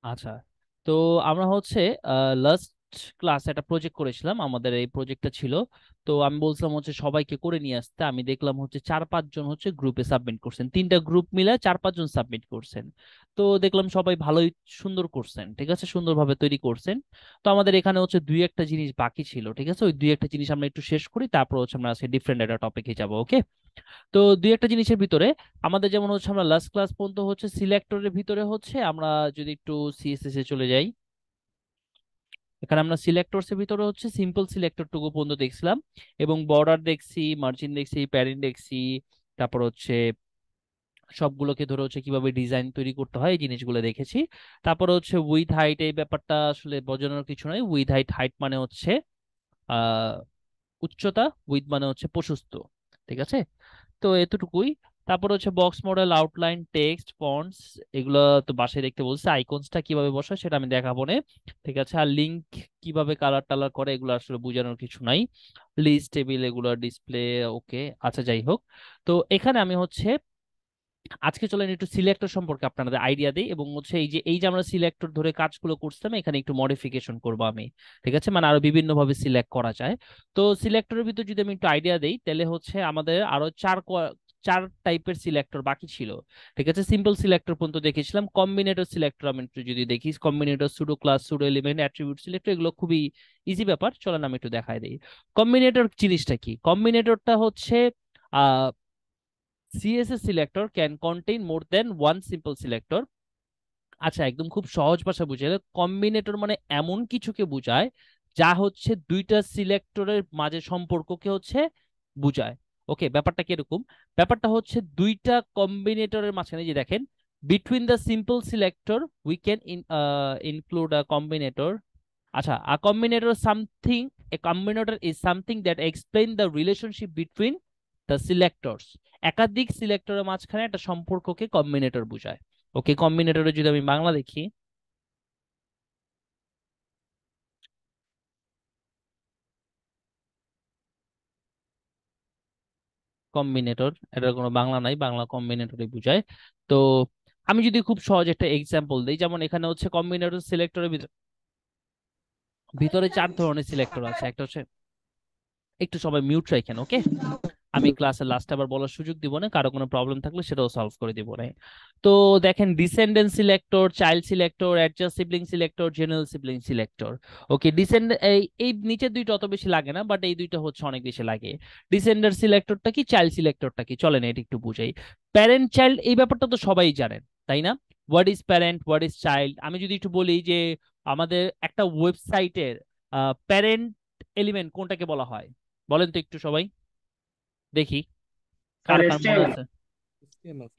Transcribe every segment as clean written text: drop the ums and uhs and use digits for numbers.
আচ্ছা, তো আমরা হচ্ছে লাস্ট ক্লাস একটা প্রজেক্ট করেছিলাম, আমাদের এই প্রজেক্টটা ছিল। তো আমি বলছিলাম হচ্ছে সবাইকে করে নিয়ে আসতে, আমি দেখলাম হচ্ছে 4-5 জন হচ্ছে গ্রুপে সাবমিট করছেন, 3টা গ্রুপ মিলে 4-5 জন সাবমিট করছেন। তো দেখলাম সবাই ভালোই সুন্দর করছেন, ঠিক আছে, সুন্দরভাবে তৈরি করছেন। তো আমাদের এখানে হচ্ছে দুই একটা জিনিস বাকি ছিল, ঠিক আছে, ওই দুই একটা জিনিস আমরা একটু শেষ করি, তারপর হচ্ছে আমরা আজকে ডিফারেন্ট একটা টপিকে যাবো, ওকে। তো দুই একটা জিনিসের ভিতরে আমাদের যেমন হচ্ছে আমরা লাস্ট ক্লাস পর্যন্ত হচ্ছে সিলেক্টরের ভিতরে হচ্ছে আমরা যদি একটু সিএসএস এ চলে যাই, এখানে আমরা সিলেক্টরস এর ভিতরে হচ্ছে সিম্পল সিলেক্টর টুকু পর্যন্ত দেখছিলাম, এবং বর্ডার দেখছি, মার্জিন দেখছি, প্যারেন্ট দেখছি, তারপর হচ্ছে সবগুলোকে ধরে হচ্ছে কিভাবে ডিজাইন তৈরি করতে হয় এই জিনিসগুলো দেখেছি। তারপর হচ্ছে উইথ হাইট, এই ব্যাপারটা আসলে বোঝানোর কিছু নয়, উইথ হাইট, হাইট মানে হচ্ছে আহ উচ্চতা, উইথ মানে হচ্ছে প্রশস্ত, ঠিক আছে। তো এতটুকুই। তারপর হচ্ছে box model, outline, text, fonts, এগুলো তো বাসায় দেখতে বলছে, আইকনসটা কিভাবে বসায় সেটা আমি দেখাবো না, ঠিক আছে। আর লিংক কিভাবে কালার টালার করে এগুলো আসলে বোঝানোর কিছু নাই। লিস্ট, টেবিল, এগুলো ডিসপ্লে, ওকে। আচ্ছা, যাই হোক। তো এখানে আমি হচ্ছে আজকে চলেন একটু সিলেক্টর সম্পর্কে আপনাদের আইডিয়া দিই, এবং হচ্ছে এই যে আমরা সিলেক্টর ধরে কাজগুলো করছিলাম, এখানে একটু মডিফিকেশন করবো আমি, ঠিক আছে, মানে আরো বিভিন্ন ভাবে সিলেক্ট করা যায়। তো সিলেক্টরের ভিতর যদি আমি একটু আইডিয়া দেই, তাহলে হচ্ছে আমাদের আরো চার টাইপের সিলেক্টর বাকি ছিল, ঠিক আছে। সিম্পল সিলেক্টর পর্যন্ত দেখেছিলাম, কম্বিনেটর সিলেক্টর আমি একটু যদি দেখি, combinator, pseudo class, pseudo element, attribute selector, এগুলো খুবই ইজি ব্যাপার, চলেন আমি একটু দেখাই দিই। কম্বিনেটর জিনিসটা কি? কম্বিনেটরটা হচ্ছে CSS selector can contain more than one simple selector। আচ্ছা, একদম খুব সহজ ভাষা বুঝাইলে কম্বিনেটর মানে এমন কিছুকে বোঝায় যা হচ্ছে দুইটা সিলেক্টরের মাঝে সম্পর্ককে হচ্ছে বুঝায়। ওকে, ব্যাপারটা কিরকম? ব্যাপারটা হচ্ছে দুইটা কম্বিনেটরের মাঝখানে, যে দেখেন, between the simple selector we can include a combinator. আচ্ছা, a combinator something, a combinator is something that explain the relationship between the selectors. একাধিক সিলেক্টরের মাঝখানে একটা সম্পর্ককে কম্বিনেটর বোঝায়। ওকে, কম্বিনেটরে যদি আমি বাংলা দেখি, কম্বিনেটর, এটার কোনো বাংলা নাই, বাংলা কম্বিনেটরই বোঝায়। তো আমি যদি খুব সহজ একটা এক্সাম্পল দিই, যেমন এখানে হচ্ছে কম্বিনেটর সিলেক্টরের ভিতরে 4 ধরনের সিলেক্টর আছে। একটা হচ্ছে, একটু সবাই মিউট রাখেন, ওকে। আমি ক্লাসের লাস্টে আবার বলার সুযোগ দিব না, কারো কোনো প্রবলেম থাকলে সেটাও সলভ করে দিব না। তো দেখেন, descendant selector, child selector, adjust sibling selector, general sibling selector. Okay, এই এই নিচের দুইটা অত বেশি লাগে না, বাট এই দুইটা হচ্ছে অনেক বেশি লাগে। ডিসেন্ডেন্ট সিলেক্টরটা কি, চাইল্ড সিলেক্টরটা কি, চলেন এটা একটু বুঝাই। প্যারেন্ট চাইল্ড, এই ব্যাপারটা তো সবাই জানেন, তাই না? What is parent, what is child. আমি যদি একটু বলি যে আমাদের একটা ওয়েবসাইটের প্যারেন্ট এলিমেন্ট কোনটাকে বলা হয়, বলেন তো একটু সবাই, দেখি স্যার কার কার মনে এসটিএমএল। আছে।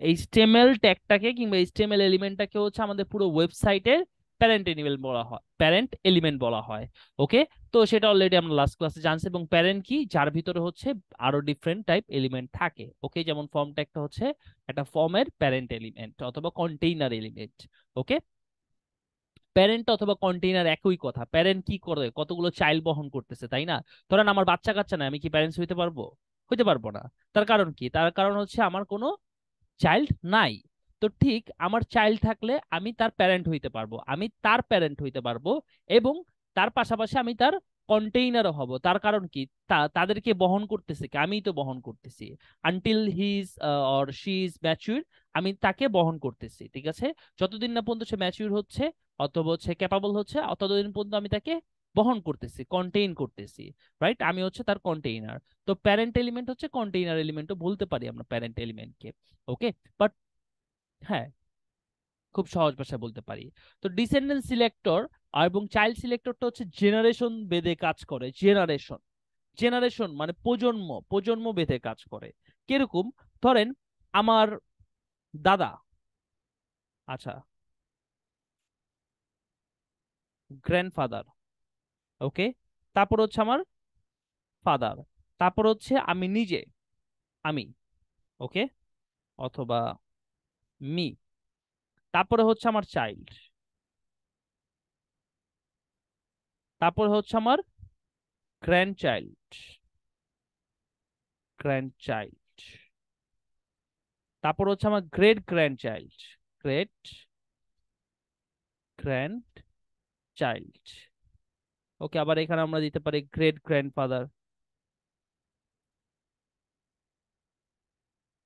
এইচটিএমএল ট্যাগটাকে কিংবা এইচটিএমএল এলিমেন্টটাকে হচ্ছে আমাদের পুরো ওয়েবসাইটের প্যারেন্ট এলিমেন্ট বলা হয়, প্যারেন্ট এলিমেন্ট বলা হয়। ওকে, তো সেটা অলরেডি আমরা লাস্ট ক্লাসে জানছি। এবং প্যারেন্ট কি, যার ভিতরে হচ্ছে আরো ডিফারেন্ট টাইপ এলিমেন্ট থাকে। ওকে, যেমন ফর্ম ট্যাগটা হচ্ছে একটা ফর্মের প্যারেন্ট এলিমেন্ট অথবা কন্টেইনার এলিমেন্ট। ওকে, প্যারেন্ট অথবা কন্টেইনার একই কথা। প্যারেন্ট কি করে, কতগুলো চাইল্ড বহন করতেছে, তাই না? ধরেন আমার বাচ্চা কাচ্চা না, আমি কি প্যারেন্টস হইতে পারবো? হইতে পারবো না। তার কারণ কি? তার কারণ হচ্ছে আমার কোনো চাইল্ড নাই। তো ঠিক আমার চাইল্ড থাকলে আমি তার প্যারেন্ট হইতে পারবো, আমি তার প্যারেন্ট হইতে পারবো, এবং তার পাশাপাশি আমি তার কন্টেইনারও হব। তার কারণ কি? তাদেরকে বহন করতেছে কি? আমিই তো বহন করতেছি। Until he is or she is mature, আমি তাকে বহন করতেছি, ঠিক আছে। যতদিন না পর্যন্ত সে ম্যাচিউর হচ্ছে অথবা হচ্ছে ক্যাপাবল হচ্ছে, ততদিন পর্যন্ত আমি তাকে বহন করতেছি, কন্টেইন করতেছি, রাইট? আমি হচ্ছে তার কন্টেইনার। তো প্যারেন্ট এলিমেন্ট হচ্ছে কন্টেইনার এলিমেন্টও বলতে পারি আমরা প্যারেন্ট এলিমেন্টকে। ওকে, বাট হ্যাঁ, খুব সহজ ভাষায় বলতে পারি। তো ডিসেন্ডেন্ট সিলেক্টর এবং চাইল্ড সিলেক্টরটা হচ্ছে জেনারেশন বেদে কাজ করে। জেনারেশন, জেনারেশন মানে প্রজন্ম, প্রজন্ম বেঁধে কাজ করে। কিরকম? ধরেন আমার দাদা, আচ্ছা, গ্র্যান্ডফাদার, ওকে, তারপর হচ্ছে আমার ফাদার, তারপর হচ্ছে আমি নিজে, আমি, ওকে, অথবা মি, তারপরে হচ্ছে আমার চাইল্ড, তারপর হচ্ছে আমার গ্র্যান্ড চাইল্ড, গ্র্যান্ড চাইল্ড, তারপর হচ্ছে আমার great grandchild, great grandchild. Okay, আবার এখানে আমরা দিতে পারি গ্রেট গ্র্যান্ডফাদার,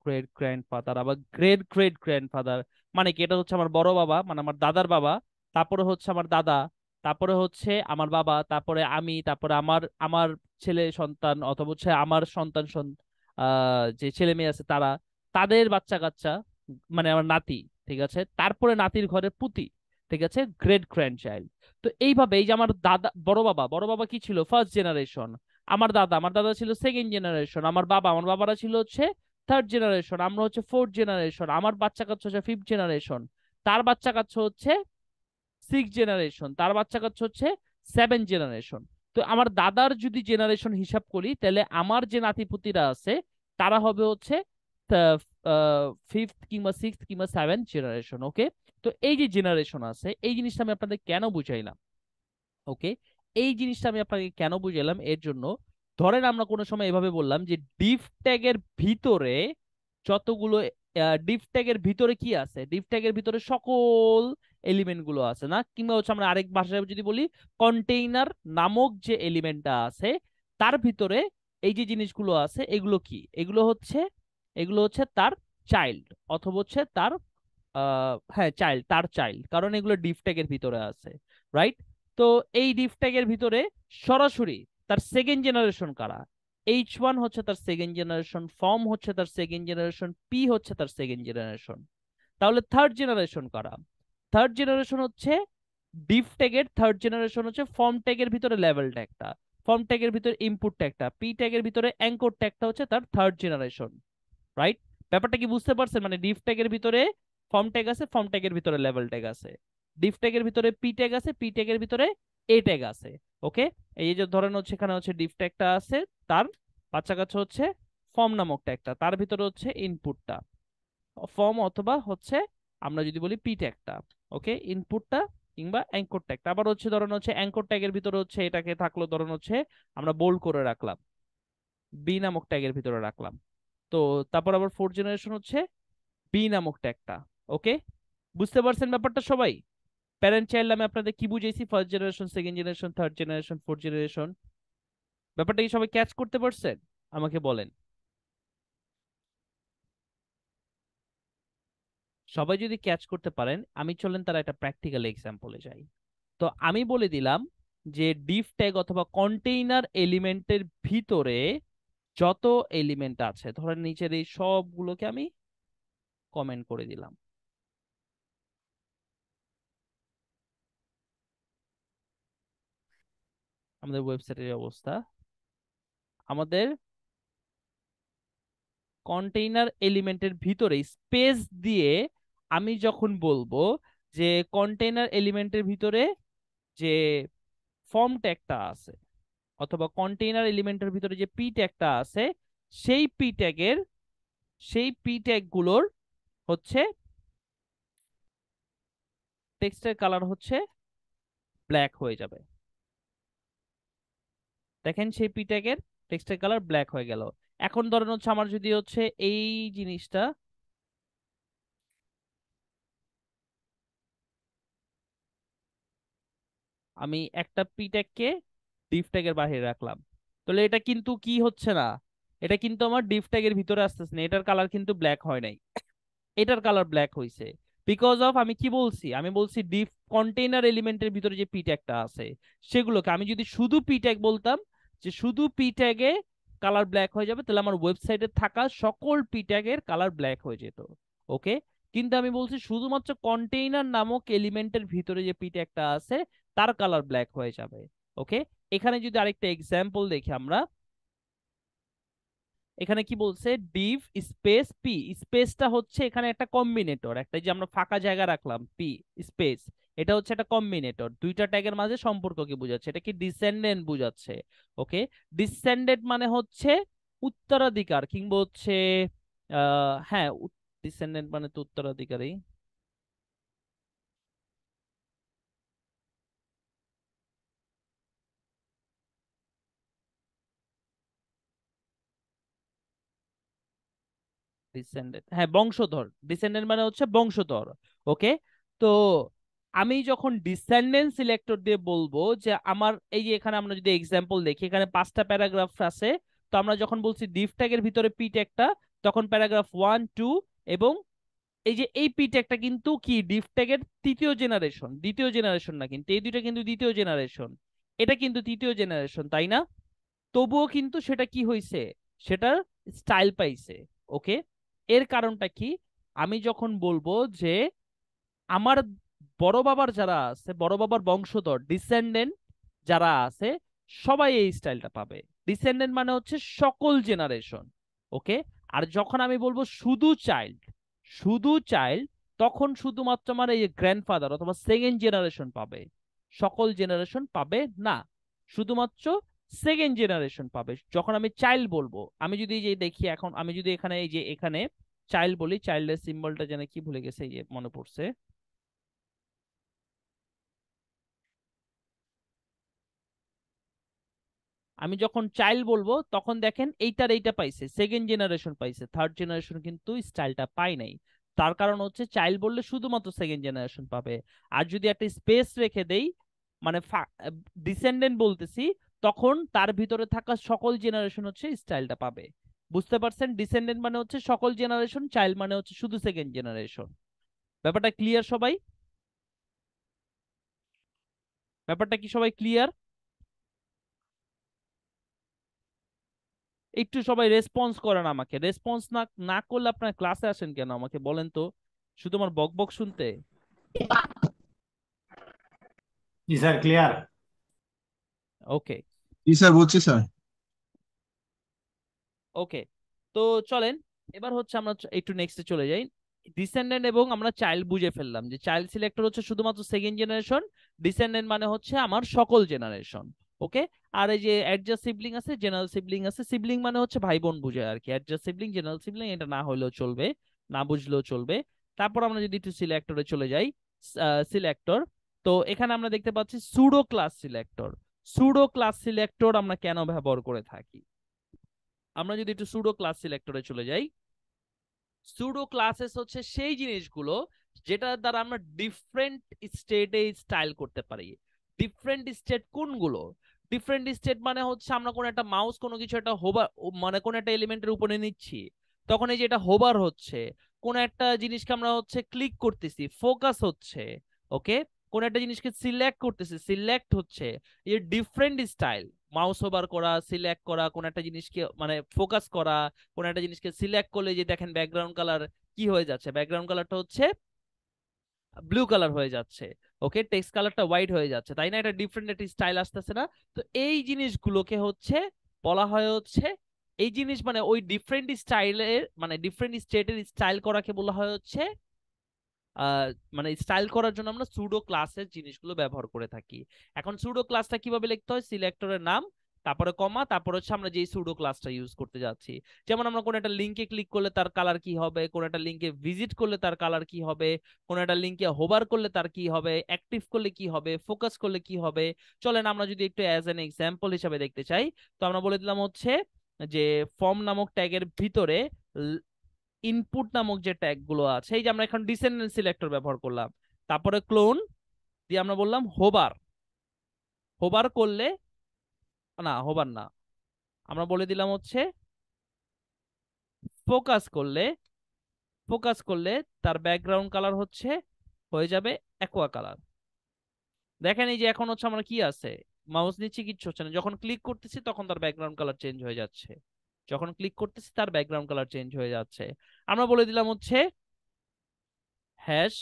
গ্রেট গ্র্যান্ডফাদার, আবার গ্রেট গ্রেট গ্র্যান্ডফাদার। মানে কি, এটা হচ্ছে আমার বড় বাবা, মানে আমার দাদার বাবা, তারপরে হচ্ছে আমার দাদা, তারপরে হচ্ছে আমার বাবা, তারপরে আমি, তারপরে আমার আমার ছেলে সন্তান, অথবা হচ্ছে আমার সন্তান যে ছেলে মেয়ে আছে তারা, তাদের বাচ্চা কাচ্চা, মানে আমার নাতি, ঠিক আছে, তারপরে নাতির ঘরে পুতি, ঠিক আছে, গ্রেট গ্র্যান্ড চাইল্ড। তো এইভাবে এই যে আমার দাদা, বড় বাবা কি ছিল, ফার্স্ট জেনারেশন। আমার দাদা ছিল সেকেন্ড জেনারেশন। আমার বাবারা ছিল হচ্ছে থার্ড জেনারেশন। আমরা হচ্ছে ফোর্থ জেনারেশন। আমার বাচ্চা কাচ্চা হচ্ছে ফিফথ জেনারেশন। তার বাচ্চা কাচ্চা হচ্ছে সিক্স জেনারেশন। তার বাচ্চা কাচ্চা হচ্ছে সেভেন জেনারেশন। তো আমার দাদার যদি জেনারেশন হিসাব করি, তাহলে আমার যে নাতিপুতিরা আছে তারা হবে হচ্ছে ফিফথ কিংবা সিক্সথ কিংবা সেভেন জেনারেশন। ওকে, তো এই যে জেনারেশন আছে, এই জিনিসটা আমি আপনাদের কেন বুঝাইলাম? ওকে, এই জিনিসটা আমি আপনাকে কেন বুঝালাম এর জন্য, ধরেন আমরা কোনো সময় এভাবে বললাম যে ডিফ ট্যাগের ভিতরে যতগুলো ডিফ ট্যাগের ভিতরে কি আছে, ডিফ ট্যাগের ভিতরে সকল এলিমেন্ট গুলো আছে না, কিংবা হচ্ছে আমরা আরেক ভাষায় যদি বলি কন্টেইনার নামক যে এলিমেন্টটা আছে তার ভিতরে এই যে জিনিসগুলো আছে এগুলো কি, এগুলো হচ্ছে তার চাইল্ড, অথবা হচ্ছে তার হ্যাঁ চাইল্ড, তার চাইল্ড, কারণ এগুলো ডিফ ট্যাগের ভিতরে আছে, রাইট? তো এই ডিফ ট্যাগের ভিতরে সরাসরি তার সেকেন্ড জেনারেশন কারা, H1 হচ্ছে তার সেকেন্ড জেনারেশন, ফর্ম হচ্ছে তার সেকেন্ড জেনারেশন, পি হচ্ছে তার সেকেন্ড জেনারেশন। তাহলে থার্ড জেনারেশন কারা? থার্ড জেনারেশন হচ্ছে ডিফ ট্যাগের থার্ড জেনারেশন হচ্ছে ফর্ম ট্যাগের ভিতরে লেভেল ট্যাগটা, ফর্ম ট্যাগের ভিতরে ইনপুট ট্যাগটা, পি ট্যাগের ভিতরে অ্যাঙ্কর ট্যাগটা হচ্ছে তার থার্ড জেনারেশন, রাইট? ব্যাপারটা কি বুঝতে পারছেন? মানে ডিফ ট্যাগের ভিতরে ফর্ম ট্যাগ আছে, ফর্ম ট্যাগের ভিতরে লেভেল ট্যাগ আছে, ডিফ ট্যাগের ভিতরে পি ট্যাগ আছে, পি ট্যাগের ভিতরে এ ট্যাগ আছে। ওকে, এই যে ধরেন হচ্ছে এখানে হচ্ছে ডিফ ট্যাগটা আছে, তার বাচ্চা কাছে হচ্ছে ফর্ম নামক ট্যাগটা, তার ভিতরে হচ্ছে ইনপুটটা ফর্ম, অথবা হচ্ছে আমরা যদি বলি পি ট্যাগটা, ওকে, ইনপুটটা কিংবা অ্যাঙ্কর ট্যাগটা। আবার হচ্ছে ধরেন হচ্ছে অ্যাঙ্কর ট্যাগের ভিতরে হচ্ছে এটাকে থাকলো, ধরেন হচ্ছে আমরা বোল্ড করে রাখলাম, বি নামক ট্যাগের ভিতরে রাখলাম। তো তারপর আবার ফোর্থ জেনারেশন হচ্ছে বি নামক ট্যাগটা। ওকে, বুঝতে পারছেন ব্যাপারটা সবাই? প্যারেন্ট চাইল্ড আমি আপনাদের কি বুঝাইছি, first generation, second generation, third generation, fourth generation, ব্যাপারটা কি সবাই ক্যাচ করতে পারছেন? আমাকে বলেন। সবাই যদি ক্যাচ করতে পারেন, আমি চলেন তার একটা প্র্যাকটিক্যাল এক্সাম্পলে যাই। তো আমি বলে দিলাম যে ডিফ ট্যাগ অথবা কন্টেইনার এলিমেন্টের ভিতরে যত এলিমেন্ট আছে, ধরেন নিচের এই সবগুলোকে আমি কমেন্ট করে দিলাম। আমাদের ওয়েবসাইটের অবস্থা, আমাদের কন্টেইনার এলিমেন্টের ভিতরে স্পেস দিয়ে আমি যখন বলবো যে কন্টেইনার এলিমেন্টের ভিতরে যে ফর্ম ট্যাগটা আছে, অথবা কন্টেইনার এলিমেন্টের ভিতরে যে পি ট্যাগটা আছে, সেই পি ট্যাগের সেই পি ট্যাগ গুলোর হচ্ছে টেক্সটের কালার হচ্ছে ব্ল্যাক হয়ে যাবে। দেখেন সেই পি ট্যাগের টেক্সটের কালার ব্ল্যাক হয়ে গেল। এখন ধরেন হচ্ছে আমার যদি হচ্ছে এই জিনিসটা, আমি একটা পি ট্যাগকে ডিফ ট্যাগের বাইরে রাখলাম, তাহলে এটা কিন্তু কি হচ্ছে না, এটা কিন্তু আমার ডিফ ট্যাগের ভিতরে আসতেছে না, এটার কালার কিন্তু ব্ল্যাক হয় নাই, এটার কালার ব্ল্যাক হয়েছে। বিকজ অফ আমি কি বলছি, আমি বলছি ডিফ কন্টেইনার এলিমেন্টের ভিতরে যে পি ট্যাগটা আছে সেগুলোকে আমি যদি শুধু পি ট্যাগ বলতাম, যে শুধু পি ট্যাগে কালার ব্ল্যাক হয়ে যাবে, তাহলে আমার ওয়েবসাইটে থাকা সকল পি ট্যাগের কালার ব্ল্যাক হয়ে যেত। ওকে, কিন্তু আমি বলছি শুধুমাত্র কন্টেইনার নামক এলিমেন্টের ভিতরে যে পি ট্যাগটা আছে তার কালার ব্ল্যাক হয়ে যাবে। ওকে, এখানে যদি আরেকটা এক্সাম্পল দেখি আমরা, এখানে কি বলছে, ডিভ স্পেস পি, স্পেসটা হচ্ছে এখানে একটা কম্বিনেটর, একটা যে আমরা ফাঁকা জায়গা রাখলাম পি স্পেস, এটা হচ্ছে একটা কম্বিনেটর, দুইটা ট্যাগের মাঝে সম্পর্ককে বোঝাচ্ছে, এটা কি ডিসেন্ডেন্ট বোঝাচ্ছে। ওকে, ডিসেন্ডেন্ট মানে হচ্ছে উত্তরাধিকার কিংবা হচ্ছে হ্যাঁ, ডিসেন্ডেন্ট মানে তো উত্তরাধিকারী। ডিসেন্ডেন্ট, হ্যাঁ বংশধর, ডিসেন্ডেন্ট মানে হচ্ছে বংশধর। ওকে, তো আমি যখন ডিসেন্ডেন্ট সিলেক্টর দিয়ে বলবো যে আমার এই যে এখানে আমরা যদি এক্সাম্পল দেখি এখানে 5টা প্যারাগ্রাফ আছে, তো আমরা যখন বলছি ডিফ ট্যাগের ভিতরে পি ট্যাগটা, তখন প্যারাগ্রাফ 1 2 এবং এই যে এই পি ট্যাগটা কিন্তু কি ডিফ ট্যাগের তৃতীয় জেনারেশন, দ্বিতীয় জেনারেশন না, কিন্তু এই দুইটা কিন্তু দ্বিতীয় জেনারেশন, এটা কিন্তু তৃতীয় জেনারেশন, তাই না? তবুও কিন্তু সেটা কি হয়েছে, সেটার স্টাইল পাইছে। ওকে, এর কারণটা কি? আমি যখন বলবো যে আমার বড় বাবার যারা আছে, বড় বাবার বংশধর ডিসেন্ডেন্ট যারা আছে, সবাই এই স্টাইলটা পাবে। ডিসেন্ডেন্ট মানে হচ্ছে সকল জেনারেশন। ওকে, আর যখন আমি বলবো শুধু চাইল্ড, শুধু চাইল্ড, তখন শুধুমাত্র আমার এই গ্র্যান্ডফাদার অথবা সেকেন্ড জেনারেশন পাবে, সকল জেনারেশন পাবে না, শুধুমাত্র সেকেন্ড জেনারেশন পাবে যখন আমি চাইল্ড বলবো। আমি যদি এই যে দেখি, এখন আমি যদি এখানে এই যে এখানে চাইল্ড বলি, চাইল্ডের সিম্বলটা যেন কি ভুলে গেছে, এই যে মনে পড়ছে, আমি যখন চাইল্ড বলবো তখন দেখেন এইটার এইটা পাইছে, সেকেন্ড জেনারেশন পাইছে, থার্ড জেনারেশন কিন্তু স্টাইলটা পাই নাই। তার কারণ হচ্ছে চাইল্ড বললে শুধুমাত্র সেকেন্ড জেনারেশন পাবে। আর যদি একটা স্পেস রেখে দেই, মানে ডিসেন্ডেন্ট বলতেছি, তখন তার ভিতরে থাকা সকল জেনারেশন হচ্ছে স্টাইলটা পাবে। বুঝতে পারছেন? ডিসেন্ডেন্ট মানে হচ্ছে সকল জেনারেশন, চাইল্ড মানে হচ্ছে শুধু সেকেন্ড জেনারেশন। ব্যাপারটা ক্লিয়ার সবাই? ব্যাপারটা কি সবাই ক্লিয়ার? একটু সবাই রেসপন্স করেন আমাকে, রেসপন্স না না করলে আপনার ক্লাসে আসেন কেন আমাকে বলেন তো, শুধু আমার বক বক শুনতে? জি স্যার, ক্লিয়ার। ওকে। জি স্যার, বলছি স্যার। ওকে, তো চলেন এবার হচ্ছে আমরা একটু নেক্সটে চলে যাই। ডিসেন্ডেন্ট এবং আমরা চাইল্ড বুঝে ফেললাম যে চাইল্ড সিলেক্টর হচ্ছে শুধুমাত্র সেকেন্ড জেনারেশন, ডিসেন্ডেন্ট মানে হচ্ছে আমার সকল জেনারেশন। ওকে, আর এই যে অ্যাডজাস্ট সিবলিং আছে, জেনারেল সিবলিং আছে, সিবলিং মানে হচ্ছে ভাই বোন বুঝে আর কি, অ্যাডজাস্ট সিবলিং, জেনারেল সিবলিং এটা না হলেও চলবে, না বুঝলেও চলবে। তারপর আমরা যদি একটু সিলেক্টরে চলে যাই, সিলেক্টর, তো এখানে আমরা দেখতে পাচ্ছি pseudo class selector. Pseudo class selector আমরা কেন ব্যবহার করে থাকি? আমরা যদি একটু সুডো ক্লাস সিলেক্টরে চলে যাই, সুডো ক্লাসেস হচ্ছে সেই জিনিসগুলো যেটার দ্বারা আমরা ডিফারেন্ট স্টেটে স্টাইল করতে পারি। ডিফারেন্ট স্টেট কোনগুলো? ডিফারেন্ট স্টেট মানে হচ্ছে আমরা কোন একটা মাউস কোনো কিছু একটা হোভার, মানে কোন একটা এলিমেন্টের উপরে নিচ্ছি, তখন এই যে এটা হোভার হচ্ছে, কোন একটা জিনিসকে আমরা হচ্ছে ক্লিক করতেছি, ফোকাস হচ্ছে। ওকে, কোন একটা জিনিসকে সিলেক্ট করতেছি, সিলেক্ট হচ্ছে। এই ডিফারেন্ট স্টাইল, মাউস হোভার করা, সিলেক্ট করা, কোন একটা জিনিসকে মানে ফোকাস করা, কোন একটা জিনিসকে সিলেক্ট করলে যে দেখেন ব্যাকগ্রাউন্ড কালার কি হয়ে যাচ্ছে, ব্যাকগ্রাউন্ড কালারটা হচ্ছে ব্লু কালার হয়ে যাচ্ছে। ওকে, টেক্সট কালারটা হোয়াইট হয়ে যাচ্ছে, তাই না? এটা ডিফারেন্ট একটা স্টাইল আসতেছে না? তো এই জিনিসগুলোকে হচ্ছে বলা হয় হচ্ছে, এই জিনিস মানে ওই ডিফারেন্ট স্টাইলের মানে ডিফারেন্ট স্টেটের স্টাইল করাকে বলা হয় হচ্ছে আহ, মানে স্টাইল করার জন্য আমরা সুডো ক্লাসের জিনিসগুলো ব্যবহার করে থাকি। এখন সুডো ক্লাসটা কিভাবে লিখতে হয়? সিলেক্টরের নাম, তারপরে কমা, তারপর হচ্ছে আমরা যেই সুডো ক্লাসটা ইউজ করতে যাচ্ছি। যেমন আমরা কোন একটা লিঙ্কে ক্লিক করলে তার কালার কি হবে, কোন একটা লিঙ্কে ভিজিট করলে তার কালার কি হবে, কোন একটা লিঙ্কে হোভার করলে তার কি হবে, অ্যাক্টিভ করলে কি হবে, ফোকাস করলে কি হবে। চলেন আমরা যদি একটু অ্যাজ এন এক্সাম্পল হিসাবে দেখতে চাই, তো আমরা বলে দিলাম হচ্ছে যে ফর্ম নামক ট্যাগের ভিতরে ইনপুট নামক যে ট্যাগ গুলো আছে, এই যে আমরা এখন ডিসেন্ডেন্ট সিলেক্টর ব্যবহার করলাম, তারপরে ক্লোন দিয়ে আমরা বললাম হোবার, হোবার করলে, না হোবার না, আমরা বলে দিলাম হচ্ছে ফোকাস করলে, ফোকাস করলে তার ব্যাকগ্রাউন্ড কালার হচ্ছে হয়ে যাবে অ্যাকোয়া কালার। দেখেন এই যে এখন হচ্ছে আমরা কি আছে, মাউস নিচে কিচ্ছু হচ্ছে না, যখন ক্লিক করতেছি তখন তার ব্যাকগ্রাউন্ড কালার চেঞ্জ হয়ে যাচ্ছে, যখন ক্লিক করতেছি তার ব্যাকগ্রাউন্ড কালার চেঞ্জ হয়ে যাচ্ছে। আমরা বলে দিলাম হচ্ছে হ্যাশ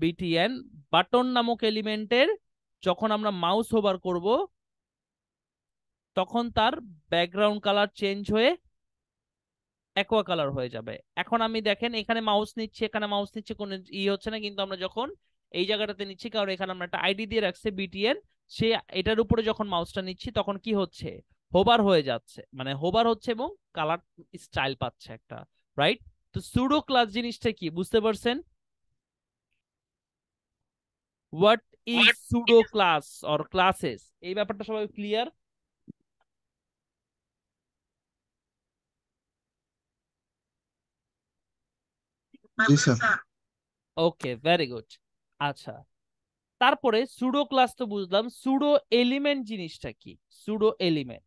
বিটিএন বাটন নামক এলিমেন্টের যখন আমরা মাউস হোভার করব তখন তার ব্যাকগ্রাউন্ড কালার চেঞ্জ হয়ে অ্যাকোয়া কালার হয়ে যাবে। এখন আমি দেখেন এখানে মাউস নিচ্ছি, এখানে মাউস নিচ্ছে, কোনো হচ্ছে না, কিন্তু আমরা যখন এই জায়গাটাতে নিচ্ছি, কারণ এখানে আমরা একটা আইডি দিয়ে রাখছি বিটিএন, সে এটার উপরে যখন মাউসটা নিচ্ছি তখন কি হচ্ছে, হোভার হয়ে যাচ্ছে, মানে হোভার হচ্ছে এবং কালার স্টাইল পাচ্ছে একটা, রাইট? তো সুডো ক্লাস জিনিসটা কি বুঝতে পারছেন? What is pseudo class or classes, এই ব্যাপারটা সবাই ক্লিয়ার? জি স্যার। ওকে, ভেরি গুড। আচ্ছা, তারপরে সুডো ক্লাস তো বুঝলাম, সুডো এলিমেন্ট জিনিসটা কি? Pseudo element,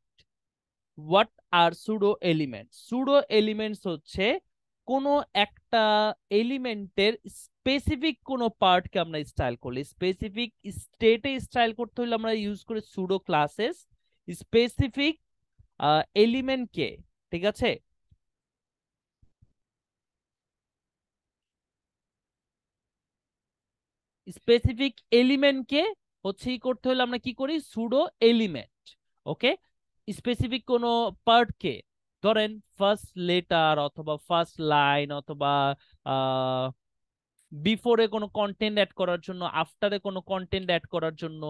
what are pseudo element? Pseudo elements হচ্ছে কোনো একটা এলিমেন্টের স্পেসিফিক কোনো পার্টকে আমরা স্টাইল করলে, স্পেসিফিক স্টেটে স্টাইল করতে হলে আমরা ইউজ করি সুডো ক্লাসেস স্পেসিফিক এলিমেন্টকে। ঠিক আছে, স্পেসিফিক এলিমেন্টকে হচ্ছে ই করতে হলে আমরা কি করি? Pseudo element. ওকে, স্পেসিফিক কোনো পার্টকে, ধরেন ফার্স্ট লেটার অথবা ফার্স্ট লাইন অথবা বিফোরে কোনো কন্টেন্ট অ্যাড করার জন্য, আফটারে কোনো কন্টেন্ট অ্যাড করার জন্য।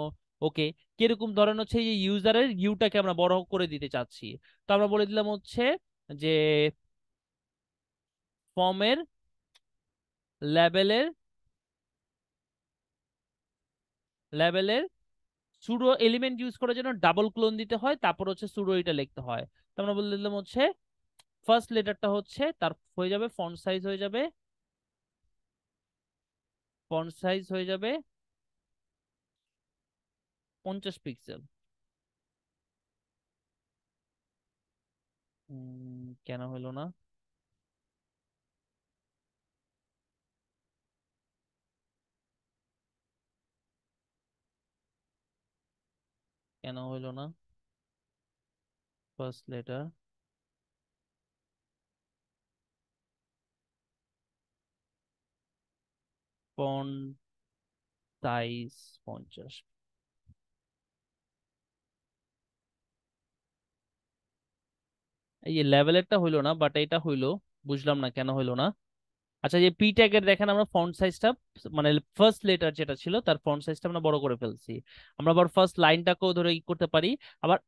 ওকে, কিরকম ধরেন হচ্ছে এই যে ইউজারের ইউটাকে আমরা বড় করে দিতে চাচ্ছি, তো আমরা বলে দিলাম হচ্ছে যে ফর্মের লেভেলের লেভেলের সুডো এলিমেন্ট ইউজ করার জন্য ডাবল ক্লোন দিতে হয়, তারপর হচ্ছে সুডো এটা লিখতে হয়। তো আমরা বলে দিলাম হচ্ছে ফার্স্ট লেটারটা হচ্ছে তার হয়ে যাবে ফন্ট সাইজ হয়ে যাবে, ফন্ট সাইজ হয়ে যাবে 50 পিক্সেল। কেন হলো না? কেন হলো না? First letter font size 50। এই যে লেভেলেরটা হইলো না, বাট এটা হইলো। বুঝলাম না কেন হইলো না। আচ্ছা, যে পি ট্যাগের দেখেন আমরা ফন্ট সাইজটা, মানে ফার্স্ট লেটার যেটা ছিল তার ফন্ট সাইজটা আমরা বড় করে ফেলছি। আমরা আবার ফার্স্ট লাইনটাকেও ধরে ই করতে পারি। আবার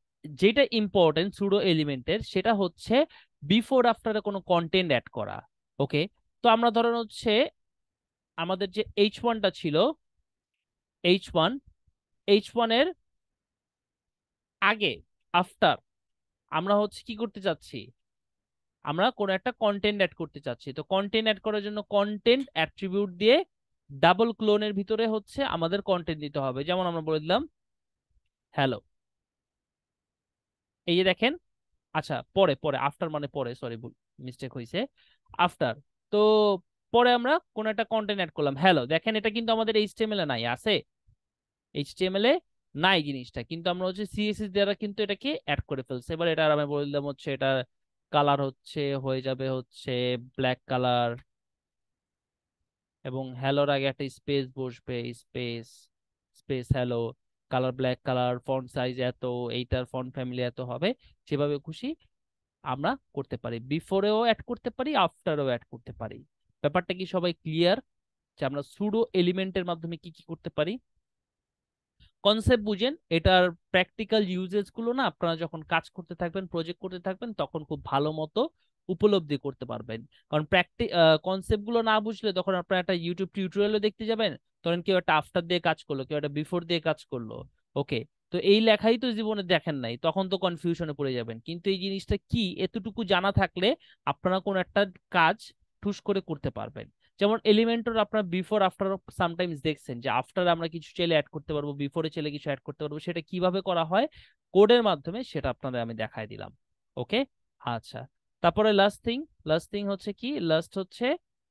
যেটা ইম্পর্টেন্ট সুডো এলিমেন্টের সেটা হচ্ছে বিফোর আফটারে কোনো কন্টেন্ট অ্যাড করা। ওকে, তো আমরা ধরেন হচ্ছে আমাদের যে H1টা ছিল, H1, H1 এর আগে, আফটার, আমরা হচ্ছে কি করতে চাচ্ছি? আমরা কোনো একটা কন্টেন্ট অ্যাড করতে চাচ্ছি। তো কন্টেন্ট অ্যাড করার জন্য কন্টেন্ট অ্যাট্রিবিউট দিয়ে ডাবল ক্লোনের ভিতরে হচ্ছে আমাদের কন্টেন্ট দিতে হবে। যেমন আমরা বলে দিলাম হ্যালো, এই যে দেখেন। আচ্ছা, পরে পরে আফটার মানে পরে, সরি মিস্টেক হয়েছে, আফটার। তো পরে আমরা কোন একটা কন্টেন্ট অ্যাড করলাম হ্যালো, দেখেন এটা কিন্তু আমাদের এইচটিএমএল এ নাই, আছে এইচটিএমএল এ নাই জিনিসটা, কিন্তু আমরা হচ্ছে সিএসএস দ্বারা কিন্তু এটাকে অ্যাড করে ফেলছি। এবার এটা আমি বলে দিলাম হচ্ছে এটা কালার হচ্ছে হয়ে যাবে হচ্ছে ব্ল্যাক কালার, এবং হ্যালোর আগে একটা স্পেস বসবে, space space hello, colour black colour, font size এত, এইটার ফন্ট ফ্যামিলি এত হবে। যেভাবে খুশি আমরা করতে পারি, বিফোরেও অ্যাড করতে পারি, আফটারেও অ্যাড করতে পারি। ব্যাপারটা কি সবাই ক্লিয়ার যে আমরা সুডো এলিমেন্টের মাধ্যমে কি কি করতে পারি? কনসেপ্ট বুঝেন, এটার প্র্যাকটিক্যাল ইউজেস গুলো না আপনারা যখন কাজ করতে থাকবেন, প্রজেক্ট করতে থাকবেন, তখন খুব ভালো মতো উপলব্ধি করতে পারবেন। কারণ কনসেপ্ট গুলো না বুঝলে তখন আপনারা একটা ইউটিউব টিউটোরিয়ালও দেখতে যাবেন, ধরেন কেউ একটা আফটার দিয়ে কাজ করলো, কেউ একটা বিফোর দিয়ে কাজ করলো। ওকে, তো এই লেখাই তো জীবনে দেখেন নাই, তখন তো কনফিউশনে পড়ে যাবেন। কিন্তু এই জিনিসটা কি এতটুকু জানা থাকলে আপনারা কোন একটা কাজ ঠুস করে করতে পারবেন। যেমন এলিমেন্টর আপনার বিফোর আফটার সামটাইমস দেখছেন যে আফটার আমরা কিছু চাইলে অ্যাড করতে পারবো, বিফোরে চাইলে কিছু অ্যাড করতে পারবো, সেটা কিভাবে করা হয় কোডের মাধ্যমে সেটা আপনাদের আমি দেখাই দিলাম। ওকে, আচ্ছা। তারপরে লাস্ট থিং হচ্ছে কি? লাস্ট হচ্ছে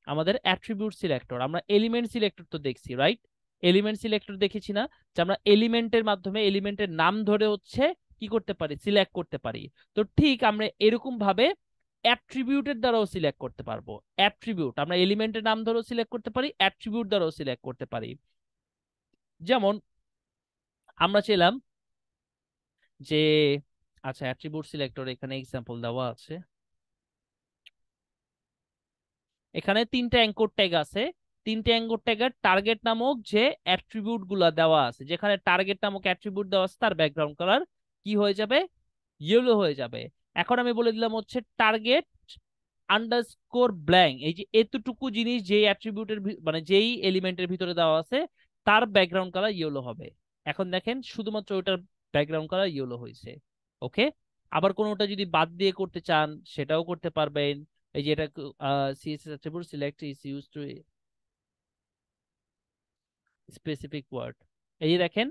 আমাদের অ্যাট্রিবিউট সিলেক্টর। আমরা এলিমেন্ট সিলেক্টর তো দেখছি, রাইট? এলিমেন্ট সিলেক্টর দেখেছি না, যে আমরা এলিমেন্টের মাধ্যমে এলিমেন্টের নাম ধরে হচ্ছে কি করতে পারি? সিলেক্ট করতে পারি। তো ঠিক আমরা এরকম ভাবে অ্যাট্রিবিউটের দ্বারাও সিলেক্ট করতে পারবো। অ্যাট্রিবিউট আমরা এলিমেন্টের নাম ধরেও সিলেক্ট করতে পারি, অ্যাট্রিবিউট দ্বারাও সিলেক্ট করতে পারি। যেমন আমরা চাইলাম যে, আচ্ছা অ্যাট্রিবিউট সিলেক্টর এখানে এক্সাম্পল দেওয়া আছে, এখানে তিনটা অ্যাঙ্কর ট্যাগ আছে। তিনটে অ্যাঙ্কর ট্যাগের টার্গেট নামক যে অ্যাট্রিবিউট গুলা দেওয়া আছে, যেখানে টার্গেট নামক অ্যাট্রিবিউট দেওয়া আছে তার ব্যাকগ্রাউন্ড কালার কি হয়ে যাবে? ইয়েলো হয়ে যাবে। এখন আমি বলে দিলাম হচ্ছে টার্গেট আন্ডারস্কোর ব্ল্যাঙ্ক, এই যে এতটুকু জিনিস যেই অ্যাট্রিবিউটের মানে যেই এলিমেন্টের ভিতরে দেওয়া আছে তার ব্যাকগ্রাউন্ড কালার ইয়েলো হবে। এখন দেখেন শুধুমাত্র ওটার ব্যাকগ্রাউন্ড কালার ইয়েলো হয়েছে। ওকে, আবার কোনোটা যদি বাদ দিয়ে করতে চান সেটাও করতে পারবেন। এই যে এটা CSS attribute select is use to, specific word. এই যে দেখেন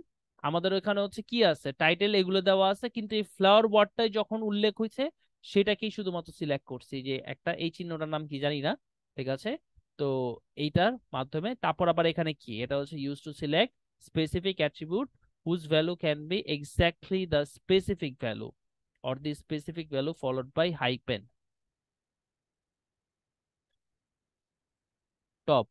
আমাদের ওখানে হচ্ছে কি আছে, টাইটেল এগুলো দেওয়া আছে, কিন্তু এই ফ্লাওয়ার ওয়ার্ডটাই যখন উল্লেখ হয়েছে সেটাকেই শুধুমাত্র সিলেক্ট করছি, যে একটা এই চিহ্নটার নাম কি জানি না, ঠিক আছে। তো এইটার মাধ্যমে তারপর আবার এখানে কি, এটা হচ্ছে use to select specific attribute whose value can be exactly the specific value or the specific value followed by hyphen top.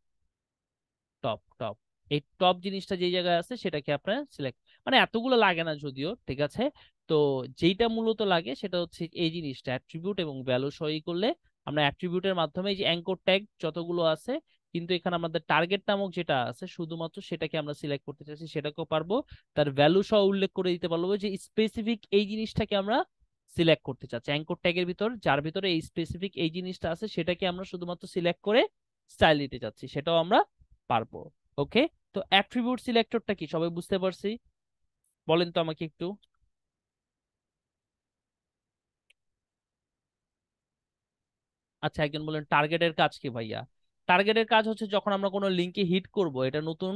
Top top এই টপ জিনিসটা যে জায়গায় আছে সেটাকে আপনার সিলেক্ট, মানে এতগুলো লাগে না যদিও, ঠিক আছে। তো যেইটা মূলত লাগে সেটা হচ্ছে এই জিনিসটা অ্যাট্রিবিউট এবং ভ্যালু সই করলে আমরা অ্যাট্রিবিউটের মাধ্যমে এই যে অ্যাঙ্কর ট্যাগ যতগুলো আছে, কিন্তু এখানে আমাদের টার্গেট নামক যেটা আছে শুধুমাত্র সেটাকে আমরা সিলেক্ট করতে চাইছি সেটাকেও পারবো, তার ভ্যালু সহ উল্লেখ করে দিতে পারবো যে স্পেসিফিক এই জিনিসটাকে আমরা সিলেক্ট করতে চাচ্ছি, অ্যাঙ্কর ট্যাগের ভিতর যার ভিতরে এই স্পেসিফিক এই জিনিসটা আছে সেটাকে আমরা শুধুমাত্র সিলেক্ট করে স্টাইল দিতে চাচ্ছি, সেটাও আমরা পারবো। ওকে, তো অ্যাট্রিবিউট সিলেক্টরটা কি সবাই বুঝতে পারছি? বলেন তো আমাকে একটু। আচ্ছা, একজন বলেন টার্গেটের কাজ কি ভাইয়া? টার্গেটের কাজ হচ্ছে যখন আমরা কোনো লিঙ্কে হিট করব, এটা নতুন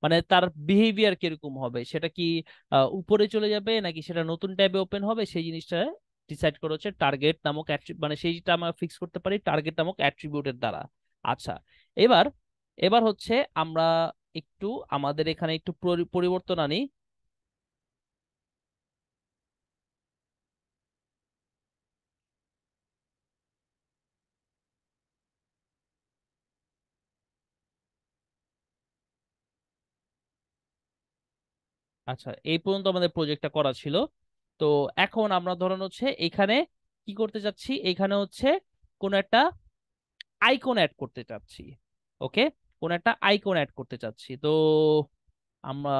মানে তার বিহেভিয়ার কিরকম হবে, সেটা কি উপরে চলে যাবে নাকি সেটা নতুন ট্যাবে ওপেন হবে, সেই জিনিসটা ডিসাইড করা হচ্ছে টার্গেট নামক মানে সেইটা আমরা ফিক্স করতে পারি টার্গেট নামক অ্যাট্রিবিউটের দ্বারা। আচ্ছা, এবার এবার হচ্ছে আমরা একটু আমাদের এখানে একটু পরিবর্তন আনি। আচ্ছা, এই পর্যন্ত আমাদের প্রজেক্টটা করা ছিল। তো এখন আমরা ধরুন হচ্ছে এখানে কি করতে চাচ্ছি, এখানে হচ্ছে কোন একটা আইকন অ্যাড করতে চাচ্ছি। ওকে, কোন একটা আইকন অ্যাড করতে চাচ্ছি, তো আমরা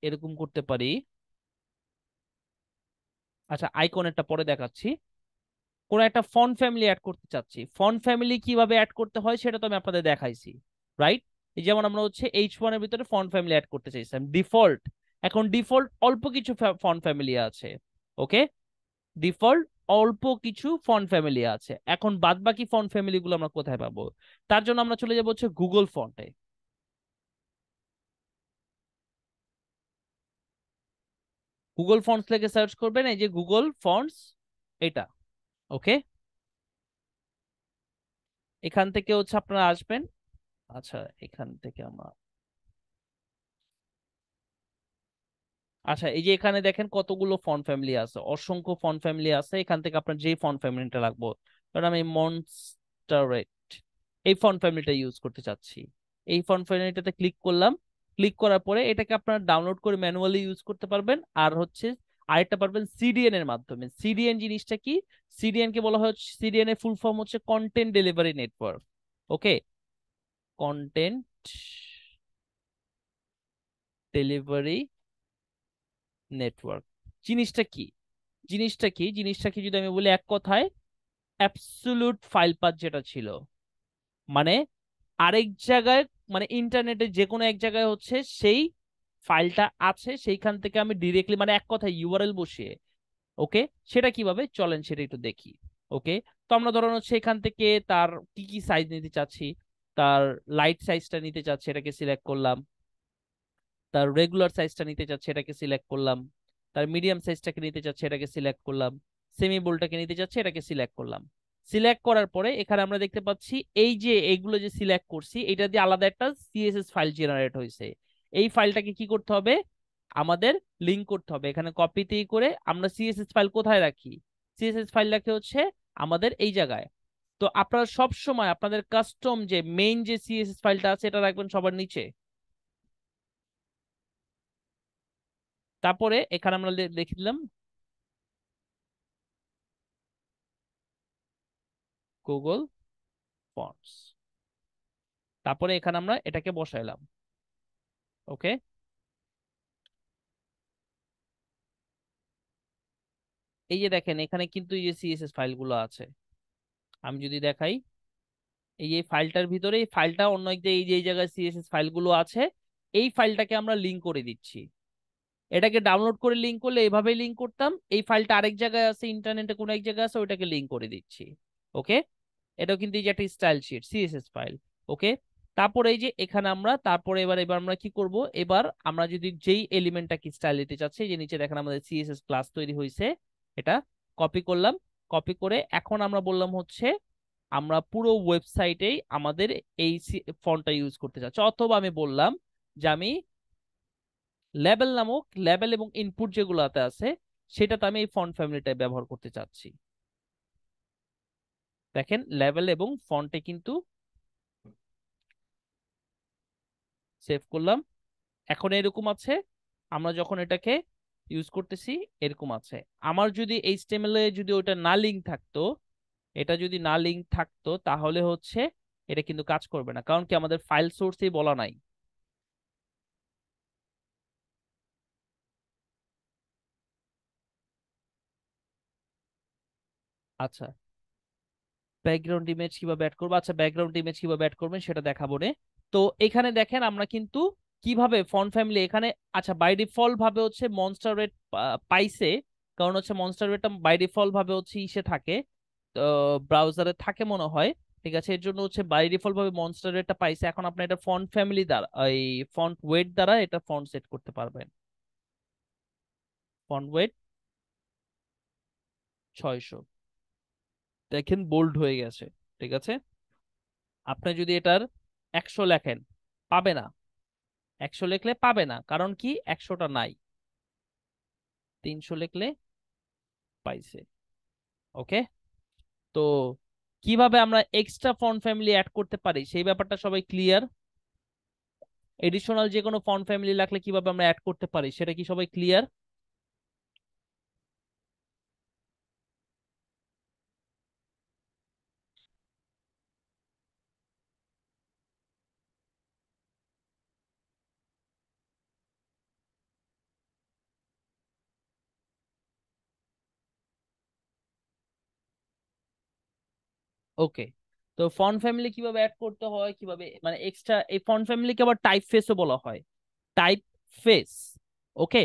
এরকম করতে পারি। আচ্ছা, আইকনেরটা পরে দেখাচ্ছি। কোন একটা ফন্ট ফ্যামিলি অ্যাড করতে চাচ্ছি, ফন্ট ফ্যামিলি কিভাবে অ্যাড করতে হয় সেটা তো আমি আপনাদের দেখাইছি, রাইট? এই যেমন আমরা হচ্ছে H1 এর ভিতরে ফন্ট ফ্যামিলি অ্যাড করতে চাইছিলাম ডিফল্ট। এখন ডিফল্ট অল্প কিছু ফন্ট ফ্যামিলি আছে। ওকে, ডিফল্ট অল্প কিছু ফন্ট ফ্যামিলি আছে, এখন বাদ বাকি ফন্ট ফ্যামিলি গুলো আমরা কোথায় পাবো? তার জন্য আমরা চলে যাবো হচ্ছে গুগল ফন্টে। গুগল ফন্টস লিখে সার্চ করবেন, এই যে গুগল ফন্টস, এটা। ওকে, এখান থেকে হচ্ছে আপনারা আসবেন। আচ্ছা, এখান থেকে আমরা, আচ্ছা এই যে এখানে দেখেন কতগুলো ফন্ট ফ্যামিলি আছে, অসংখ্য ফন্ট ফ্যামিলি আছে, এখান থেকে আপনার যে ফন্ট ফ্যামিলিটা লাগবে, কারণ আমি মনস্টারেট এই ফন্ট ফ্যামিলিটা ইউজ করতে চাচ্ছি। এই ফন্ট ফ্যামিলিটাতে ক্লিক করলাম, ক্লিক করার পরে এটাকে আপনারা ডাউনলোড করে ম্যানুয়ালি ইউজ করতে পারবেন, আর হচ্ছে আরেকটা পারবেন সিডিএন এর মাধ্যমে। সিডিএন জিনিসটা কি? সিডিএন কে বলা হয়, সিডিএন এর ফুল ফর্ম হচ্ছে কন্টেন্ট ডেলিভারি নেটওয়ার্ক। ওকে, কন্টেন্ট ডেলিভারি নেটওয়ার্ক জিনিসটা কি? জিনিসটা কি যদি আমি বলি এক কথায়, অ্যাবসলিউট ফাইল পাথ যেটা ছিল, মানে আরেক জায়গায়, মানে ইন্টারনেটে যে কোনো এক জায়গায় হচ্ছে সেই ফাইলটা আছে, সেইখান থেকে আমি ডিরেক্টলি মানে এক কথায় ইউআরএল বসিয়ে, ওকে, সেটা কিভাবে চলেন সেটা একটু দেখি। ওকে, তো আমরা ধরুন হচ্ছে এখান থেকে তার কি কি সাইজ নিতে চাচ্ছি, তার লাইট সাইজটা নিতে চাচ্ছি, এটাকে সিলেক্ট করলাম। তার রেগুলার সাইজটা নিতে চাচ্ছে, এটাকে সিলেক্ট করলাম। তার মিডিয়াম সাইজটাকে নিতে চাচ্ছে, এটাকে সিলেক্ট করলাম। সেমি বোল্ডটাকে নিতে চাচ্ছে, এটাকে সিলেক্ট করলাম। সিলেক্ট করার পরে এখানে আমরা দেখতে পাচ্ছি এই যে এইগুলো যে সিলেক্ট করছি এটা দিয়ে আলাদা একটা সিএসএস ফাইল জেনারেট হয়েছে। এই ফাইলটাকে কি করতে হবে? আমাদের লিংক করতে হবে, এখানে কপিতেই করে আমরা সিএসএস ফাইল কোথায় রাখি? সিএসএস ফাইল রাখে হচ্ছে আমাদের এই জায়গায়। তো আপনারা সব সময় আপনাদের কাস্টম যে মেইন যে সিএসএস ফাইলটা আছে এটা রাখবেন সবার নিচে। তারপরে এখানে আমরা লিখে দিলাম গুগল ফন্টস। তারপরে এখানে আমরা এটাকে বসাইলাম। ওকে, এই যে দেখেন এখানে কিন্তু এই যে সিএসএস ফাইলগুলো আছে, আমি যদি দেখাই, এই যে ফাইলটার ভিতরে এই ফাইলটা অন্য এক জায়গায়, এই যে এই জায়গায় সিএসএস ফাইলগুলো আছে, এই ফাইলটাকে আমরা লিংক করে দিচ্ছি। এটাকে ডাউনলোড করে লিংক করলে এইভাবেই লিংক করতাম, এই ফাইলটা আরেক জায়গায় আছে ইন্টারনেটে কোনো এক জায়গায় আছে, ওইটাকে লিংক করে দিচ্ছি। ওকে, এটাও কিন্তু এই যে একটা স্টাইল শিট সিএসএস ফাইল। ওকে, তারপরে এই যে এখানে আমরা তারপরে এবার এবার আমরা কি করব, এবার আমরা যদি যেই এলিমেন্টটাকে স্টাইল দিতে চাচ্ছি, এই যে নিচে দেখেন আমাদের সিএসএস ক্লাস তৈরি হয়েছে, এটা কপি করলাম। কপি করে এখন আমরা বললাম হচ্ছে আমরা পুরো ওয়েবসাইটেই আমাদের এই ফন্টটা ইউজ করতে চাচ্ছি, অথবা আমি বললাম যে আমি লেবেল নামক লেবেল এবং ইনপুট যেগুলোতে আছে সেটাতে আমি এই ফন্ট ফ্যামিলিটা ব্যবহার করতে চাচ্ছি। দেখেন লেবেল এবং ফন্টে কিন্তু সেভ করলাম, এখন এরকম আছে। আমরা যখন এটাকে ইউজ করতেছি এরকম আছে। আমার যদি এইচটিএমএল এ যদি ওটা না লিঙ্ক থাকতো, এটা যদি না লিঙ্ক থাকতো তাহলে হচ্ছে এটা কিন্তু কাজ করবে না, কারণ কি আমাদের ফাইল সোর্সেই বলা নাই। আচ্ছা, ব্যাকগ্রাউন্ড ইমেজ কিভাবে অ্যাড করবো, আচ্ছা ব্যাকগ্রাউন্ড ইমেজ কিভাবে অ্যাড করবেন সেটা দেখাবো নে। তো এখানে দেখেন আমরা কিন্তু কিভাবে ফন্ট ফ্যামিলি এখানে, আচ্ছা বাই ডিফল্ট ভাবে হচ্ছে মনস্টার রেট পাইছে, কারণ হচ্ছে মনস্টার রেটটা বাই ডিফল্ট ভাবে হচ্ছে ইসে থাকে, ব্রাউজারে থাকে মনে হয়। ঠিক আছে, এর জন্য হচ্ছে বাই ডিফল্ট ভাবে মনস্টার রেটটা পাইছে। এখন আপনি এটা ফন্ট ফ্যামিলি দ্বারা এই ফন্ট ওয়েট দ্বারা এটা ফন্ট সেট করতে পারবেন। ফন্ট ওয়েট 600, দেখেন বোল্ড হয়ে গেছে। ঠিক আছে, আপনি যদি এটার 100 লেখেন পাবে না, 100 লিখলে পাবে না, কারণ কি 100টা নাই। 300 লিখলে পাইছে। ওকে, তো কিভাবে আমরা এক্সট্রা ফন্ট ফ্যামিলি অ্যাড করতে পারি সেই ব্যাপারটা সবাই ক্লিয়ার? এডিশনাল যে কোনো ফন্ট ফ্যামিলি লাগলে কিভাবে আমরা অ্যাড করতে পারি সেটা কি সবাই ক্লিয়ার? ওকে, তো ফন্ট ফ্যামিলি কিভাবে অ্যাড করতে হয়, কিভাবে মানে এক্সট্রা এই ফন্ট ফ্যামিলিকে আবার টাইপ ফেসও বলা হয়, টাইপ ফেস। ওকে,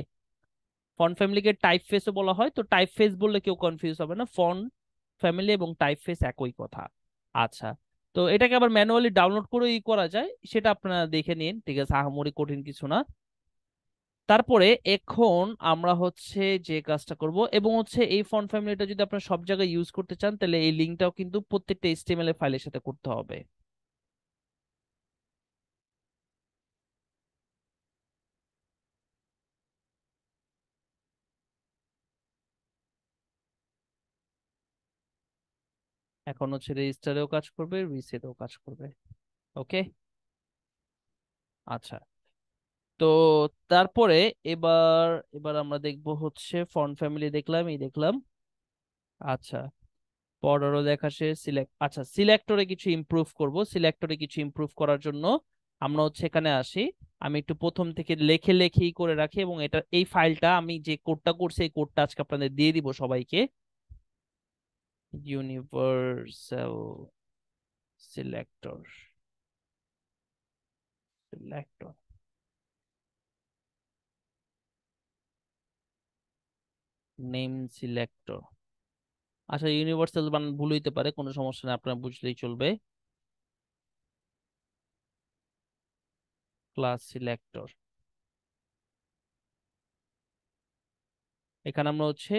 ফন্ট ফ্যামিলিকে টাইপ ফেসও বলা হয়, তো টাইপ ফেস বললে কেউ কনফিউজ হবে না, ফন্ট ফ্যামিলি এবং টাইপ ফেস একই কথা। আচ্ছা, তো এটাকে আবার ম্যানুয়ালি ডাউনলোড করে ই করা যায়, সেটা আপনারা দেখে নিন। ঠিক আছে, আহামরি কঠিন কিছু না। তারপরে এখন আমরা হচ্ছে যে কাজটা করব, এবং হচ্ছে এই ফন্ট ফ্যামিলিটা যদি আপনারা সব জায়গায় ইউজ করতে চান তাহলে এই লিঙ্কটাও কিন্তু প্রত্যেকটা এইচটিএমএল ফাইলের সাথে করতে হবে। এখন হচ্ছে রেজিস্টারেও কাজ করবে, রিসেটেও কাজ করবে। ওকে, আচ্ছা, তো তারপরে এবার এবার আমরা দেখব হচ্ছে ফন্ট ফ্যামিলি দেখলাম, এই দেখলাম। আচ্ছা, বর্ডারও দেখা শেষ, সিলেক্ট, আচ্ছা সিলেক্টরে কিছু ইমপ্রুভ করব। সিলেক্টরে কিছু ইমপ্রুভ করার জন্য আমরা হচ্ছে এখানে আসি, আমি একটু প্রথম থেকে লেখে লেখেই করে রাখি, এবং এটা এই ফাইলটা আমি যে কোডটা করছি এই কোডটা আজকে আপনাদের দিয়ে দিব সবাইকে। Universal selector, selector, name selector. আচ্ছা, ইউনিভার্সাল বানান ভুল হইতে পারে, কোনো সমস্যা নেই, আপনারা বুঝলেই চলবে। ক্লাস সিলেক্টর, এখানে আমরা হচ্ছে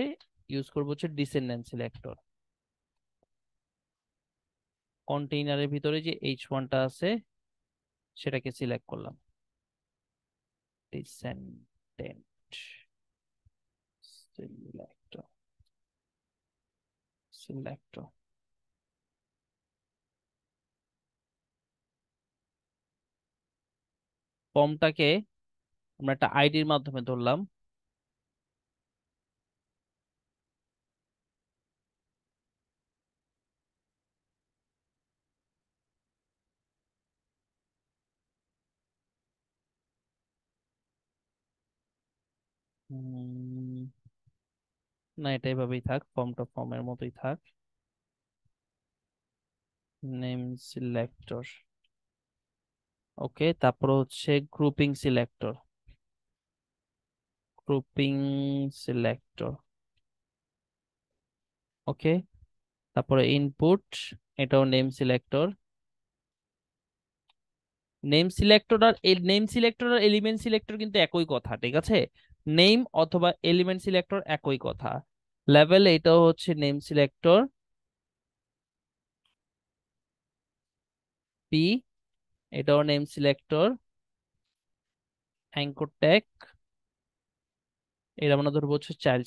ইউজ করবো হচ্ছে ডিসেন্ডেন্ট সিলেক্টর। কন্টেইনারের ভিতরে যে H1টা আছে সেটাকে সিলেক্ট করলাম, ডিসেন্ডেন্ট সিলেক্টর, সিলেক্টর। ফর্মটাকে আমরা একটা আইডির মাধ্যমে ধরলাম। উম, না, এটা এভাবেই থাক, ফর্মটা ফর্মের মতোই থাক। নেম সিলেক্টর, ওকে, তারপর হচ্ছে গ্রুপিং সিলেক্টর, গ্রুপিং সিলেক্টর। ওকে, তারপরে ইনপুট, এটাও নেম সিলেক্টর। নেম সিলেক্টর আর এলিমেন্ট সিলেক্টর কিন্তু একই কথা, ঠিক আছে? নেম অথবা এলিমেন্ট সিলেক্টর একই কথা। লেভেল এটাও হচ্ছে নেম সিলেক্টর, পি এটাও নেম সিলেক্টর, অ্যাঙ্কর ট্যাগ এটা আমরা ধরবো হচ্ছে চাইল্ড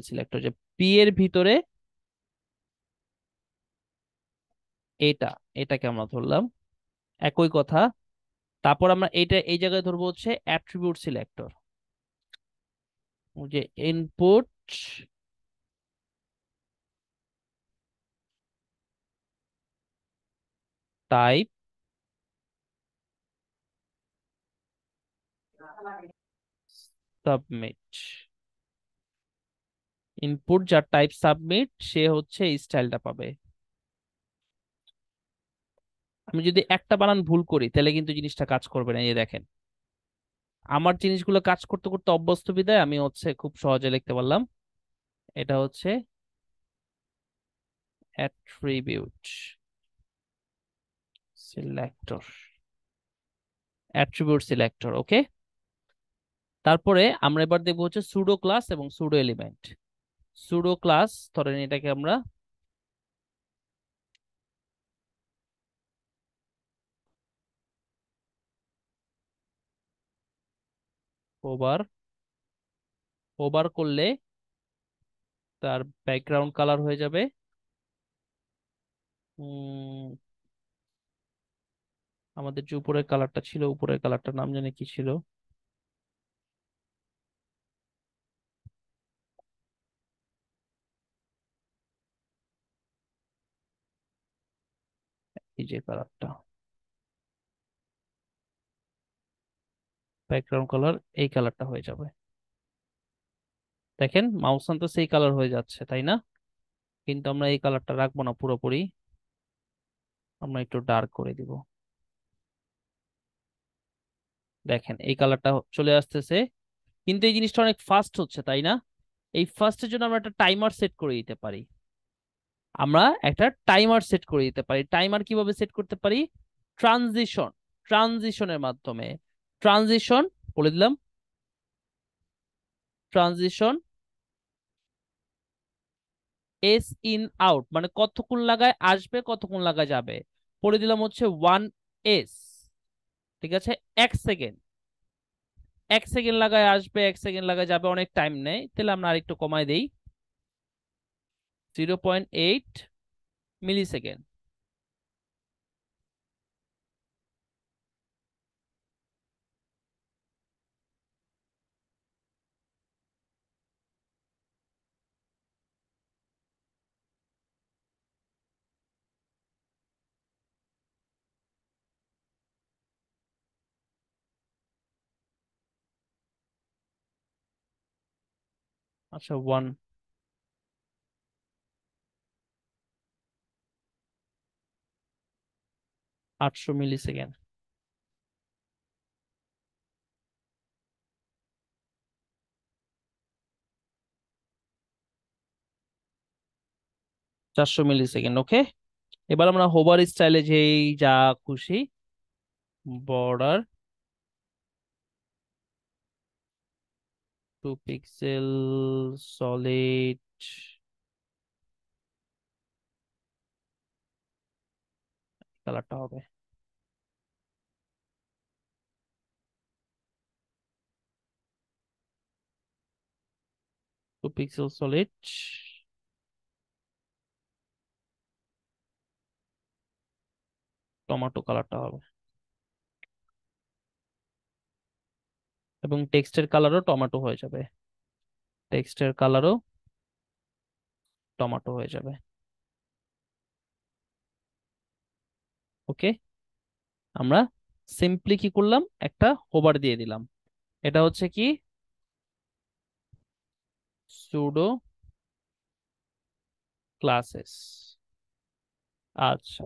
সিলেক্টর যে পি এর ভিতরে এটা, এটাকে আমরা ধরলাম, একই কথা। তারপর আমরা এটা এই জায়গায় ধরবো হচ্ছে অ্যাট্রিবিউট সিলেক্টর, যে ইনপুট টাইপ সাবমিট, ইনপুট যার টাইপ সাবমিট সে হচ্ছে এই স্টাইলটা পাবে। আমি যদি একটা বানান ভুল করি তাহলে কিন্তু জিনিসটা কাজ করবে না, এই যে দেখেন আমার জিনিসগুলো কাজ করতে করতে অভ্যস্ত বিদায় আমি হচ্ছে খুব সহজে লিখতে পারলাম। এটা হচ্ছে অ্যাট্রিবিউট সিলেক্টর, অ্যাট্রিবিউট সিলেক্টর, ওকে। তারপরে আমরা এবার দেখবো হচ্ছে সুডো ক্লাস এবং সুডো এলিমেন্ট। সুডো ক্লাস ধরেন এটাকে আমরা ওভার, ওভার করলে তার ব্যাকগ্রাউন্ড কালার হয়ে যাবে উম, আমাদের যে উপরের কালারটা ছিল, উপরের কালারটার নাম জানি কি ছিল, এই যে কালারটা, ব্যাকগ্রাউন্ড কালার এই কালারটা হয়ে যাবে। দেখেন মাউস তো সেই কালার হয়ে যাচ্ছে, তাই না? কিন্তু আমরা এই কালারটা রাখবো না পুরোপুরি, আমরা একটু ডার্ক করে দিব। দেখেন এই কালারটা চলে আসতেছে, কিন্তু এই জিনিসটা অনেক ফাস্ট হচ্ছে, তাই না? এই ফাস্টের জন্য আমরা একটা টাইমার সেট করে দিতে পারি। আমরা একটা টাইমার সেট করে দিতে পারি। টাইমার কিভাবে সেট করতে পারি? ট্রানজিশন, ট্রানজিশনের মাধ্যমে। ট্রানজিশন বলে দিলাম, ট্রানজিশন এস ইন আউট মানে কতক্ষণ লাগায় আসবে কতক্ষণ লাগা যাবে, বলে দিলাম হচ্ছে 1s, ঠিক আছে? 1 সেকেন্ড, 1 সেকেন্ড লাগায় আসবে 1 সেকেন্ড লাগায় যাবে, অনেক টাইম নেই, তাহলে আমরা আরেকটু কমাই দেই, 0.8 মিলি সেকেন্ড। আচ্ছা 800 মিলি সেকেন্ড, 400 মিলি সেকেন্ড, ওকে। এবার আমরা হোভার স্টাইলে যেই যা খুশি, বর্ডার 2 পিক্সেল সলিড কালারটা হবে, 2 পিক্সেল সলিড টমেটো কালারটা হবে, এবং টেক্সটের কালারও টমেটো হয়ে যাবে, টেক্সটের কালারও টমেটো হয়ে যাবে, ওকে। আমরা সিম্পলি কি করলাম, একটা হোভার দিয়ে দিলাম। এটা হচ্ছে কি সুডো ক্লাসেস। আচ্ছা,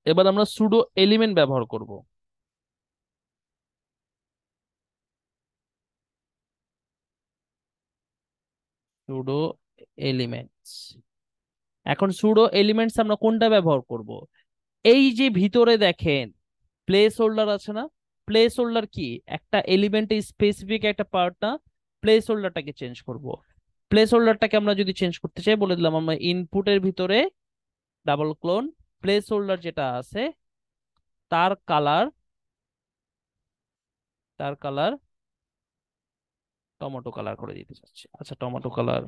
এবার আমরা সুডো এলিমেন্ট ব্যবহার করব। সুডো এলিমেন্টস, এখন সুডো এলিমেন্টস আমরা কোনটা ব্যবহার করব? এই যে ভিতরে দেখেন প্লেস হোল্ডার আছে না? প্লেস হোল্ডার কি? একটা এলিমেন্টের স্পেসিফিক একটা পার্ট না? প্লেস হোল্ডারটাকে চেঞ্জ করব। প্লেস হোল্ডারটাকে আমরা যদি চেঞ্জ করতে চাই, বলে দিলাম আমরা ইনপুটের ভিতরে ডাবল ক্লোন প্লেস হোল্ডার যেটা আছে তার কালার, তার কালার টমেটো কালার করে দিতে চাচ্ছি। আচ্ছা, টমেটো কালার।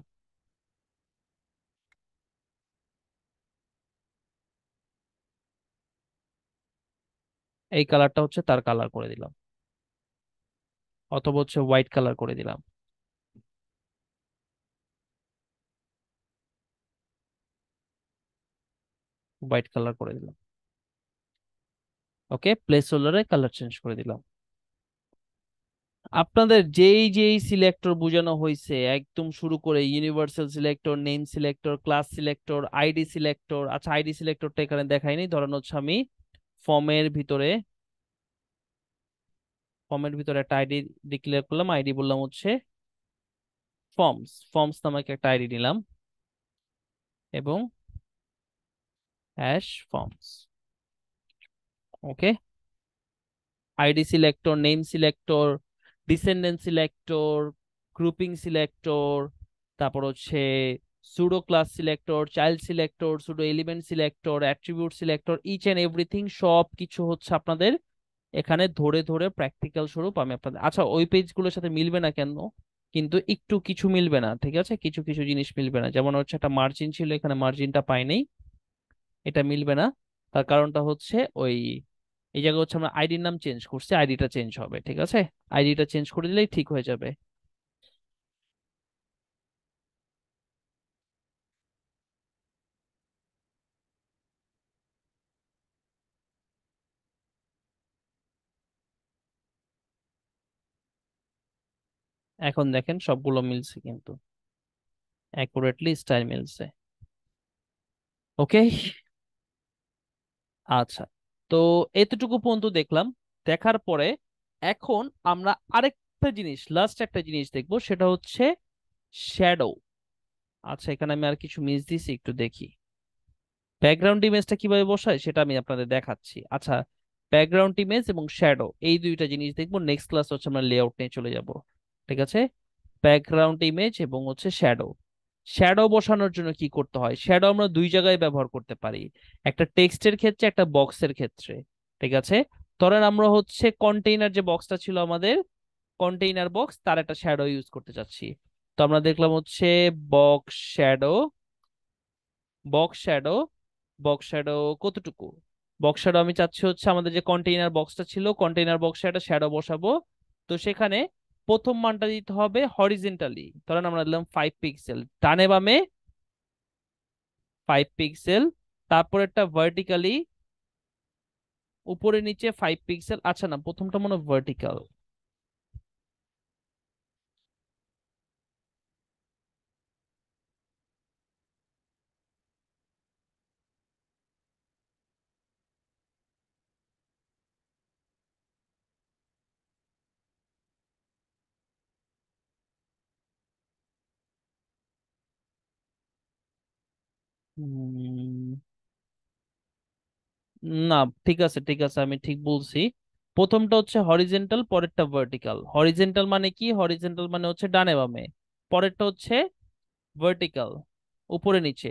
এই কালারটা হচ্ছে তার কালার করে দিলাম, অথবা হচ্ছে হোয়াইট কালার করে দিলাম। হোয়াইট কালার করে দিলাম। ওকে, প্লেস হোল্ডারে কালার চেঞ্জ করে দিলাম। আপনাদের যেই যেই সিলেক্টর বোঝানো হয়েছে একদম শুরু করে universal selector, name selector, class selector, ID selector. আচ্ছা, আইডি সিলেক্টরটা এখানে দেখাইনি। ধরেন হচ্ছে আমি ফর্মের ভিতরে, ফর্মের ভিতরে একটা আইডি ডিক্লেয়ার করলাম। আইডি বললাম হচ্ছে ফর্মস, ফর্মস নামে একটা আইডি নিলাম এবং hash forms. Okay, ID selector, name selector, descendant selector, grouping selector, তারপর হচ্ছে pseudo class selector, child selector, pseudo element selector, attribute selector, each and everything সব কিছু হচ্ছে আপনাদের এখানে ধরে ধরে প্র্যাকটিক্যাল স্বরূপ আমি আপনাদের। আচ্ছা, ওই পেজগুলোর সাথে মিলবে না কেন? কিন্তু একটু কিছু মিলবে না, ঠিক আছে, কিছু কিছু জিনিস মিলবে না। যেমন হচ্ছে একটা মার্জিন ছিল, এখানে মার্জিনটা পাই নাই, এটা মিলবে না। তার কারণটা হচ্ছে ওই এই জায়গায় হচ্ছে আমরা আইডির নাম চেঞ্জ করছি, আইডিটা চেঞ্জ হবে, ঠিক আছে? আইডিটা চেঞ্জ করে দিলেই ঠিক হয়ে যাবে। এখন দেখেন সবগুলো মিলছে কিন্তু, অ্যাকুরেটলি স্টাইল মিলছে। ওকে, আচ্ছা। তো এতটুকু পর্যন্ত দেখলাম। দেখার পরে এখন আমরা আরেকটা জিনিস, লাস্ট একটা জিনিস দেখবো, সেটা হচ্ছে শ্যাডো। আচ্ছা, এখানে আমি আর কিছু মিস দিছি, একটু দেখি। ব্যাকগ্রাউন্ড ইমেজটা কিভাবে বসায় সেটা আমি আপনাদের দেখাচ্ছি। আচ্ছা, ব্যাকগ্রাউন্ড ইমেজ এবং শ্যাডো এই দুইটা জিনিস দেখবো। নেক্সট ক্লাস হচ্ছে আমরা লেআউট নিয়ে চলে যাব, ঠিক আছে? ব্যাকগ্রাউন্ড ইমেজ এবং হচ্ছে শ্যাডো। শ্যাডো বসানোর জন্য কি করতে হয়? শ্যাডো আমরা দুই জায়গায় ব্যবহার করতে পারি, একটা টেক্সটের ক্ষেত্রে, একটা বক্সের ক্ষেত্রে, ঠিক আছে? ধরেন আমরা হচ্ছে কন্টেইনার যে বক্সটা ছিল আমাদের, কন্টেইনার বক্স, তার একটা শ্যাডো ইউজ করতে চাচ্ছি। তো আমরা দেখলাম হচ্ছে box shadow, box shadow, box shadow কতটুকু? বক্স শ্যাডো আমি চাচ্ছি হচ্ছে আমাদের যে কন্টেইনার বক্সটা ছিল, কন্টেইনার বক্সে একটা শ্যাডো বসাবো। তো সেখানে প্রথম মানটা দিতে হবে হরিজেন্টালি, ধরেন আমরা দিলাম 5 পিক্সেল, ডানে বামে 5 পিক্সেল, তারপর একটা ভার্টিক্যালি উপরে নিচে 5 পিক্সেল। আচ্ছা না, প্রথমটা মনে হয় ভার্টিক্যাল। না, ঠিক আছে ঠিক আছে, আমি ঠিক বলছি। প্রথমটা হচ্ছে হরিজেন্টাল, পরেরটা ভার্টিক্যাল। হরিজেন্টাল মানে কি? হরিজেন্টাল মানে হচ্ছে ডানে বামে। পরেরটা হচ্ছে ভার্টিক্যাল, উপরে নিচে।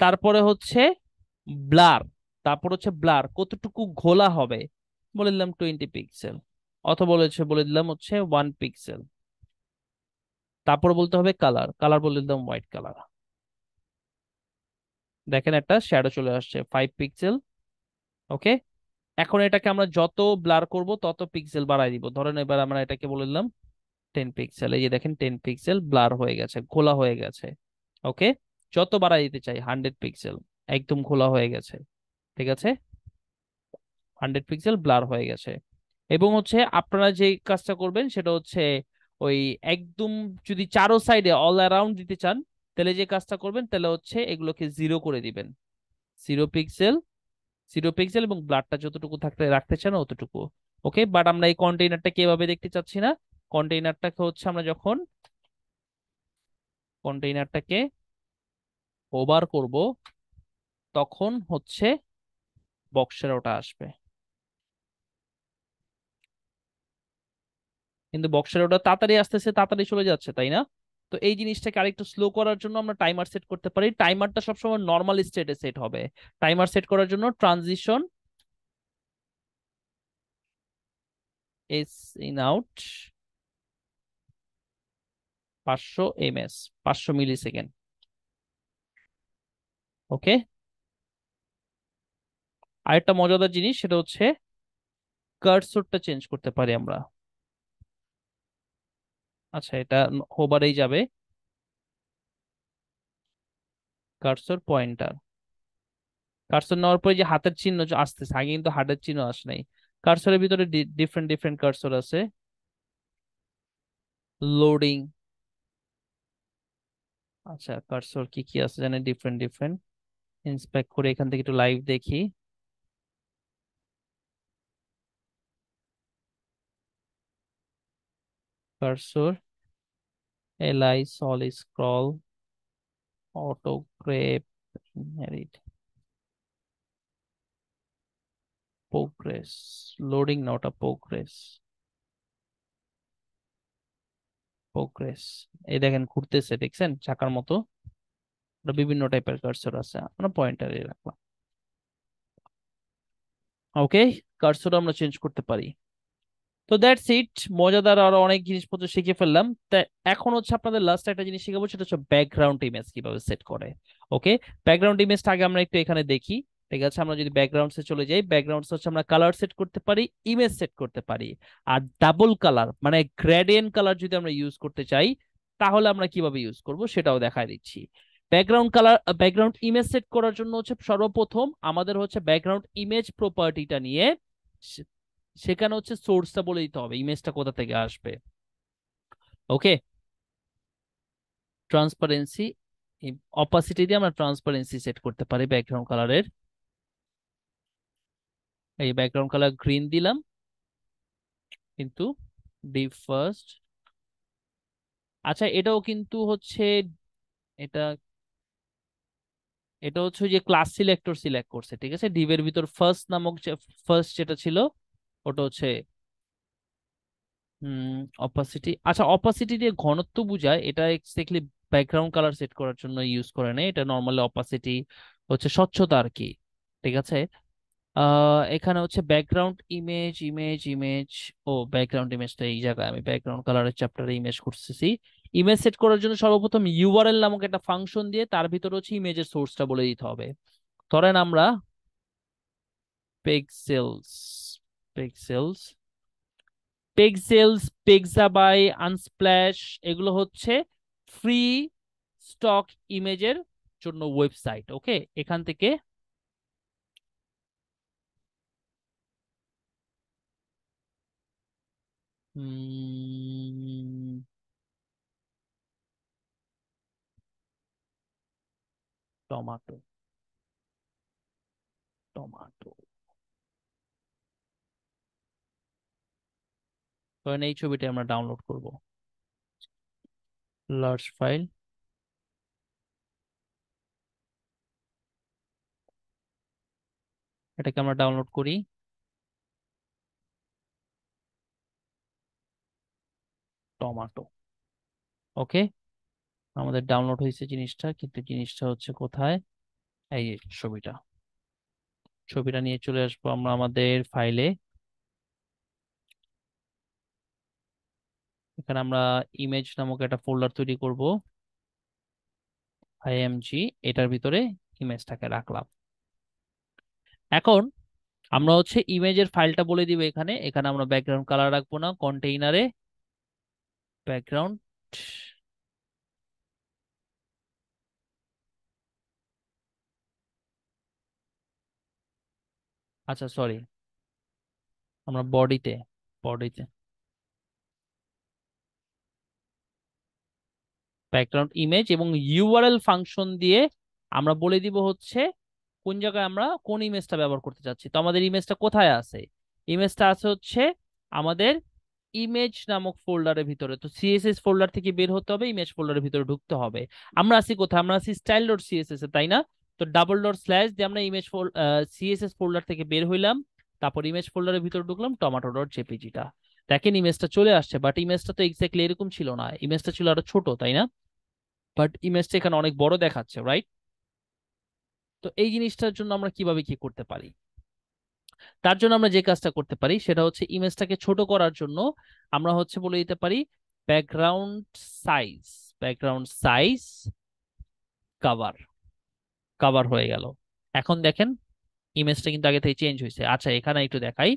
তারপরে হচ্ছে ব্লার, তারপর হচ্ছে ব্লার কতটুকু ঘোলা হবে, বলে দিলাম 20 পিক্সেল, অথবা বলে দিলাম হচ্ছে 1 পিক্সেল। তারপর বলতে হবে কালার, কালার বলে দিলাম হোয়াইট কালার। দেখেন একটা শ্যাডো চলে আসছে 5 পিক্সেল। ওকে, এখন এটাকে আমরা যত ব্লার করব তত পিক্সেল বাড়াই দিব। ধরেন এবার আমরা এটাকে বলে দিলাম 10 পিক্সেল। এই যে দেখেন 10 পিক্সেল ব্লার হয়ে গেছে, ঘোলা হয়ে গেছে। ওকে, যত বাড়াই দিতে চাই 100 পিক্সেল, একদম ঘোলা হয়ে গেছে, ঠিক আছে? 100 পিক্সেল ব্লার হয়ে গেছে। এবং হচ্ছে আপনারা যে কাজটা করবেন সেটা হচ্ছে ওই একদম যদি চারো সাইডে অল অ্যারাউন্ড দিতে চান, তাহলে যে কাজটা করবেন তাহলে হচ্ছে এগুলোকে 0 করে দিবেন। 0 পিক্সেল, 0 পিক্সেল, এবং ব্লাডটা যতটুকু থাকতে রাখতে চান অতটুকু। ওকে, বাট আমরা এই কন্টেইনারটা কিভাবে দেখতে চাচ্ছি না। কন্টেইনারটাকে হচ্ছে আমরা যখন কন্টেইনারটাকে ওভার করব তখন হচ্ছে বক্সের ওটা আসবে, কিন্তু বক্সের ওটা তাড়াতাড়ি আসতেছে, তাড়াতাড়ি চলে যাচ্ছে, তাই না? তো এই জিনিসটাকে আরেকটু স্লো করার জন্য আমরা টাইমার সেট করতে পারি। টাইমারটা সবসময় নর্মাল স্টেটে সেট হবে। টাইমার সেট করার জন্য transition ease in out 500 ms, 500 millisecond. Okay. আরেকটা মজাদার জিনিস সেটা হচ্ছে কার্সরটা চেঞ্জ করতে পারি আমরা। আচ্ছা, এটা হোভারেই যাবে, কার্সর পয়েন্টার। কার্সর নেওয়ার পরে যে হাতের চিহ্ন যে আসতেছে, আগে কিন্তু হাতের চিহ্ন আসে নাই। কার্সরের ভিতরে ডিফারেন্ট ডিফারেন্ট কার্সর আছে। লোডিং। আচ্ছা, কার্সর কি কি আছে জানে, ডিফারেন্ট ডিফারেন্ট। ইন্সপেক্ট করে এখান থেকে একটু লাইভ দেখি। Cursor, LI, all scroll, auto grab, inherit, progress. Loading না, ওটা প্রোগ্রেস। প্রোগ্রেস। এই দেখেন ঘুরতেছে, দেখছেন চাকার মতো। ওটা বিভিন্ন টাইপের কার্সর আছে, আমরা পয়েন্টারে রাখলাম। ওকে। কার্সর আমরা চেঞ্জ করতে পারি। তো দ্যাটস ইট। মজাদার আরো অনেক জিনিসপত্র শিখে ফেললাম। তা এখন হচ্ছে আপনাদের লাস্ট একটা জিনিস শিখাবো, সেটা হচ্ছে ব্যাকগ্রাউন্ড ইমেজ কিভাবে সেট করে। ওকে। ব্যাকগ্রাউন্ড ইমেজটা আগে আমরা একটু এখানে দেখি। ঠিক আছে, আমরা যদি ব্যাকগ্রাউন্ডসে চলে যাই, ব্যাকগ্রাউন্ডস হচ্ছে আমরা কালার সেট করতে পারি, ইমেজ সেট করতে পারি। আর ডাবল কালার মানে গ্রেডিয়েন্ট কালার যদি আমরা ইউজ করতে চাই, তাহলে আমরা কিভাবে ইউজ করব সেটাও দেখায় দিচ্ছি। Background colour, background image set করার জন্য হচ্ছে সর্বপ্রথম আমাদের হচ্ছে ব্যাকগ্রাউন্ড ইমেজ প্রপার্টিটা নিয়ে সেখানে হচ্ছে সোর্সটা বলে দিতে হবে, ইমেজটা কোথা থেকে আসবে। ওকে। ট্রান্সপারেন্সি, অপাসিটি দিয়ে আমরা ট্রান্সপারেন্সি সেট করতে পারি ব্যাকগ্রাউন্ড কালারের। এই ব্যাকগ্রাউন্ড কালার গ্রিন দিলাম, কিন্তু ডিপ ফার্স্ট। আচ্ছা, এটাও কিন্তু হচ্ছে, এটা এটা হচ্ছে যে ক্লাস সিলেক্টর সিলেক্ট করছে, ঠিক আছে। ডিভের ভিতর ফার্স্ট নামক যে ফার্স্ট যেটা ছিল, ওটা হচ্ছে অপাসিটি। আচ্ছা, অপাসিটি দিয়ে ঘনত্ব বোঝায়, এটা এক্স্যাক্টলি ব্যাকগ্রাউন্ড কালার সেট করার জন্য ইউজ করে না, এটা নর্মালি অপাসিটি হচ্ছে স্বচ্ছতা আর কি। ঠিক আছে। এখানে হচ্ছে ব্যাকগ্রাউন্ড ইমেজ, ইমেজ, ইমেজ। ও, ব্যাকগ্রাউন্ড ইমেজটা এই জায়গায়, আমি ব্যাকগ্রাউন্ড কালারের চ্যাপ্টারে ইমেজ করতেছি। ইমেজ সেট করার জন্য সর্বপ্রথম ইউআরএল নামক একটা ফাংশন দিয়ে তার ভিতরে হচ্ছে ইমেজের সোর্সটা বলে দিতে হবে। ধরেন আমরা পিক্সেলস, পিক্সেলস, পিক্সেলস, পিক্সাবাই, আনস্প্ল্যাশ, এগুলো হচ্ছে ফ্রি স্টক ইমেজের জন্য ওয়েবসাইট। ওকে। এখান থেকে টমাটো, টমাটো, ধরেন এই ছবিটা আমরা ডাউনলোড করব, লার্জ ফাইল। এটাকে আমরা ডাউনলোড করি, টমাটো। ওকে। আমাদের ডাউনলোড হয়েছে জিনিসটা, কিন্তু জিনিসটা হচ্ছে কোথায়, এই যে ছবিটা। ছবিটা নিয়ে চলে আসবো আমরা আমাদের ফাইলে। এখানে আমরা ইমেজ নামক একটা ফোল্ডার তৈরি করব, আইএমজি। এটার ভিতরে ইমেজটাকে রাখলাম। এখন আমরা হচ্ছে ইমেজের ফাইলটা বলে দিব এখানে। এখানে আমরা ব্যাকগ্রাউন্ড কালার রাখবো না, কন্টেইনারে ব্যাকগ্রাউন্ড। আচ্ছা সরি, আমরা বডিতে, বডিতে ব্যাকগ্রাউন্ড ইমেজ এবং ইউআরএল ফাংশন দিয়ে আমরা বলে দিব হচ্ছে কোন জায়গায় আমরা কোন ইমেজটা ব্যবহার করতে চাচ্ছি। তো আমাদের ইমেজটা কোথায় আছে? ইমেজটা আছে হচ্ছে আমাদের ইমেজ নামক ফোল্ডারের ভিতরে। তো সিএসএস ফোল্ডার থেকে বের হতে হবে, ইমেজ ফোল্ডারের ভিতরে ঢুকতে হবে। আমরা আছি কোথায়? আমরা আছি স্টাইল ডট সিএসএস এ, তাই না? তো তো ডাবল ডট স্ল্যাশ দিয়ে আমরা ইমেজ সিএসএস ফোল্ডার থেকে বের হইলাম, তারপর ইমেজ ফোল্ডারের ভিতরে ঢুকলাম টমেটো ডট জেপিজিটা। দেখেন ইমেজটা চলে আসছে, বাট ইমেজটা তো এক্স্যাক্টলি এরকম ছিল না, ইমেজটা ছিল আরো ছোট, তাই না? বাট ইমেজটা এখানে অনেক বড় দেখাচ্ছে, রাইট? তো এই জিনিসটার জন্য আমরা কিভাবে কি করতে পারি? তার জন্য আমরা যে কাজটা করতে পারি সেটা হচ্ছে ইমেজটাকে ছোট করার জন্য আমরা হচ্ছে বলে দিতে পারি background size, background size cover, cover হয়ে গেল। এখন দেখেন ইমেজটা কিন্তু আগে থেকে চেঞ্জ হয়েছে। আচ্ছা এখানে একটু দেখাই,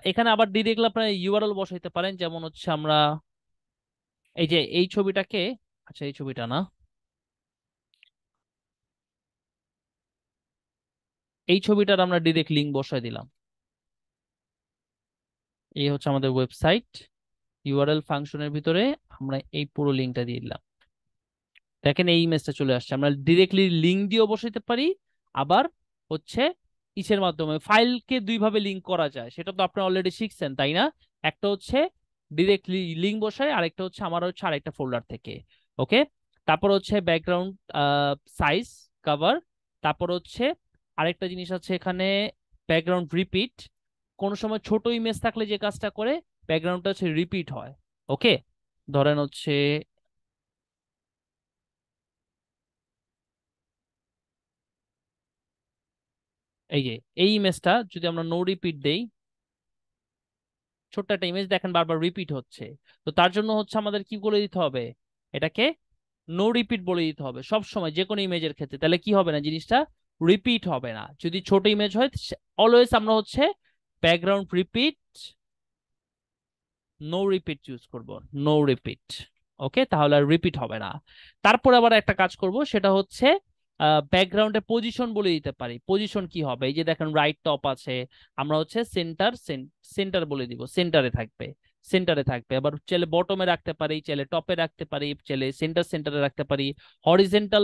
এখানে আবার ডিরেক্টলি আপনারা ইউআরএল বসাইতে পারেন, যেমন হচ্ছে আমরা এই যে এই ছবিটাকে, আচ্ছা এই ছবিটা না, এই ছবিটার আমরা ডিরেক্ট লিংক বসাই দিলাম। এই হচ্ছে আমাদের ওয়েবসাইট, ইউআরএল ফাংশনের ভিতরে আমরা এই পুরো লিংকটা দিয়ে দিলাম। দেখেন এই ইমেজটা চলে আসছে। আমরা ডিরেক্টলি লিংক দিয়েও বসাইতে পারি, আবার হচ্ছে ইসের মাধ্যমে ফাইলকে দুই ভাবে লিংক করা যায়, সেটা তো আপনারা অলরেডি শিখছেন, তাই না? একটা হচ্ছে ডিরেক্টলি লিংক বসাই, আরেকটা হচ্ছে আমার হচ্ছে আরেকটা ফোল্ডার থেকে। ওকে, তারপর হচ্ছে ব্যাকগ্রাউন্ড সাইজ কভার, তারপর হচ্ছে আরেকটা জিনিস আছে এখানে ব্যাকগ্রাউন্ড রিপিট। কোন সময় ছোট ইমেজ থাকলে যে কাজটা করে ব্যাকগ্রাউন্ডটা হচ্ছে রিপিট হয়। ওকে, ধরেন হচ্ছে এই যে এই ইমেজটা যদি আমরা নো রিপিট দেই, ছোট্ট একটা ইমেজ দেখেন বারবার রিপিট হচ্ছে, তো তার জন্য হচ্ছে আমাদের কি বলে দিতে হবে, এটাকে নো রিপিট বলে দিতে হবে সব সময় যে কোনো ইমেজের ক্ষেত্রে। তাহলে কি হবে না, জিনিসটা রিপিট হবে না। যদি ছোট ইমেজ হয় অলওয়েজ আমরা হচ্ছে background repeat, no repeat choose করব, নো রিপিট। ওকে, তাহলে আর রিপিট হবে না। তারপর আবার একটা কাজ করব, সেটা হচ্ছে ব্যাকগ্রাউন্ডের পজিশন বলে দিতে পারি। পজিশন কি হবে, এই যে দেখেন রাইট টপ আছে, আমরা হচ্ছে সেন্টার, সেন্টার বলে দিব, সেন্টারে থাকবে, সেন্টারে থাকবে। আবার চাইলে বটমে রাখতে পারি, চাইলে টপে রাখতে পারি, চাইলে সেন্টার সেন্টারে রাখতে পারি। হরিজেন্টাল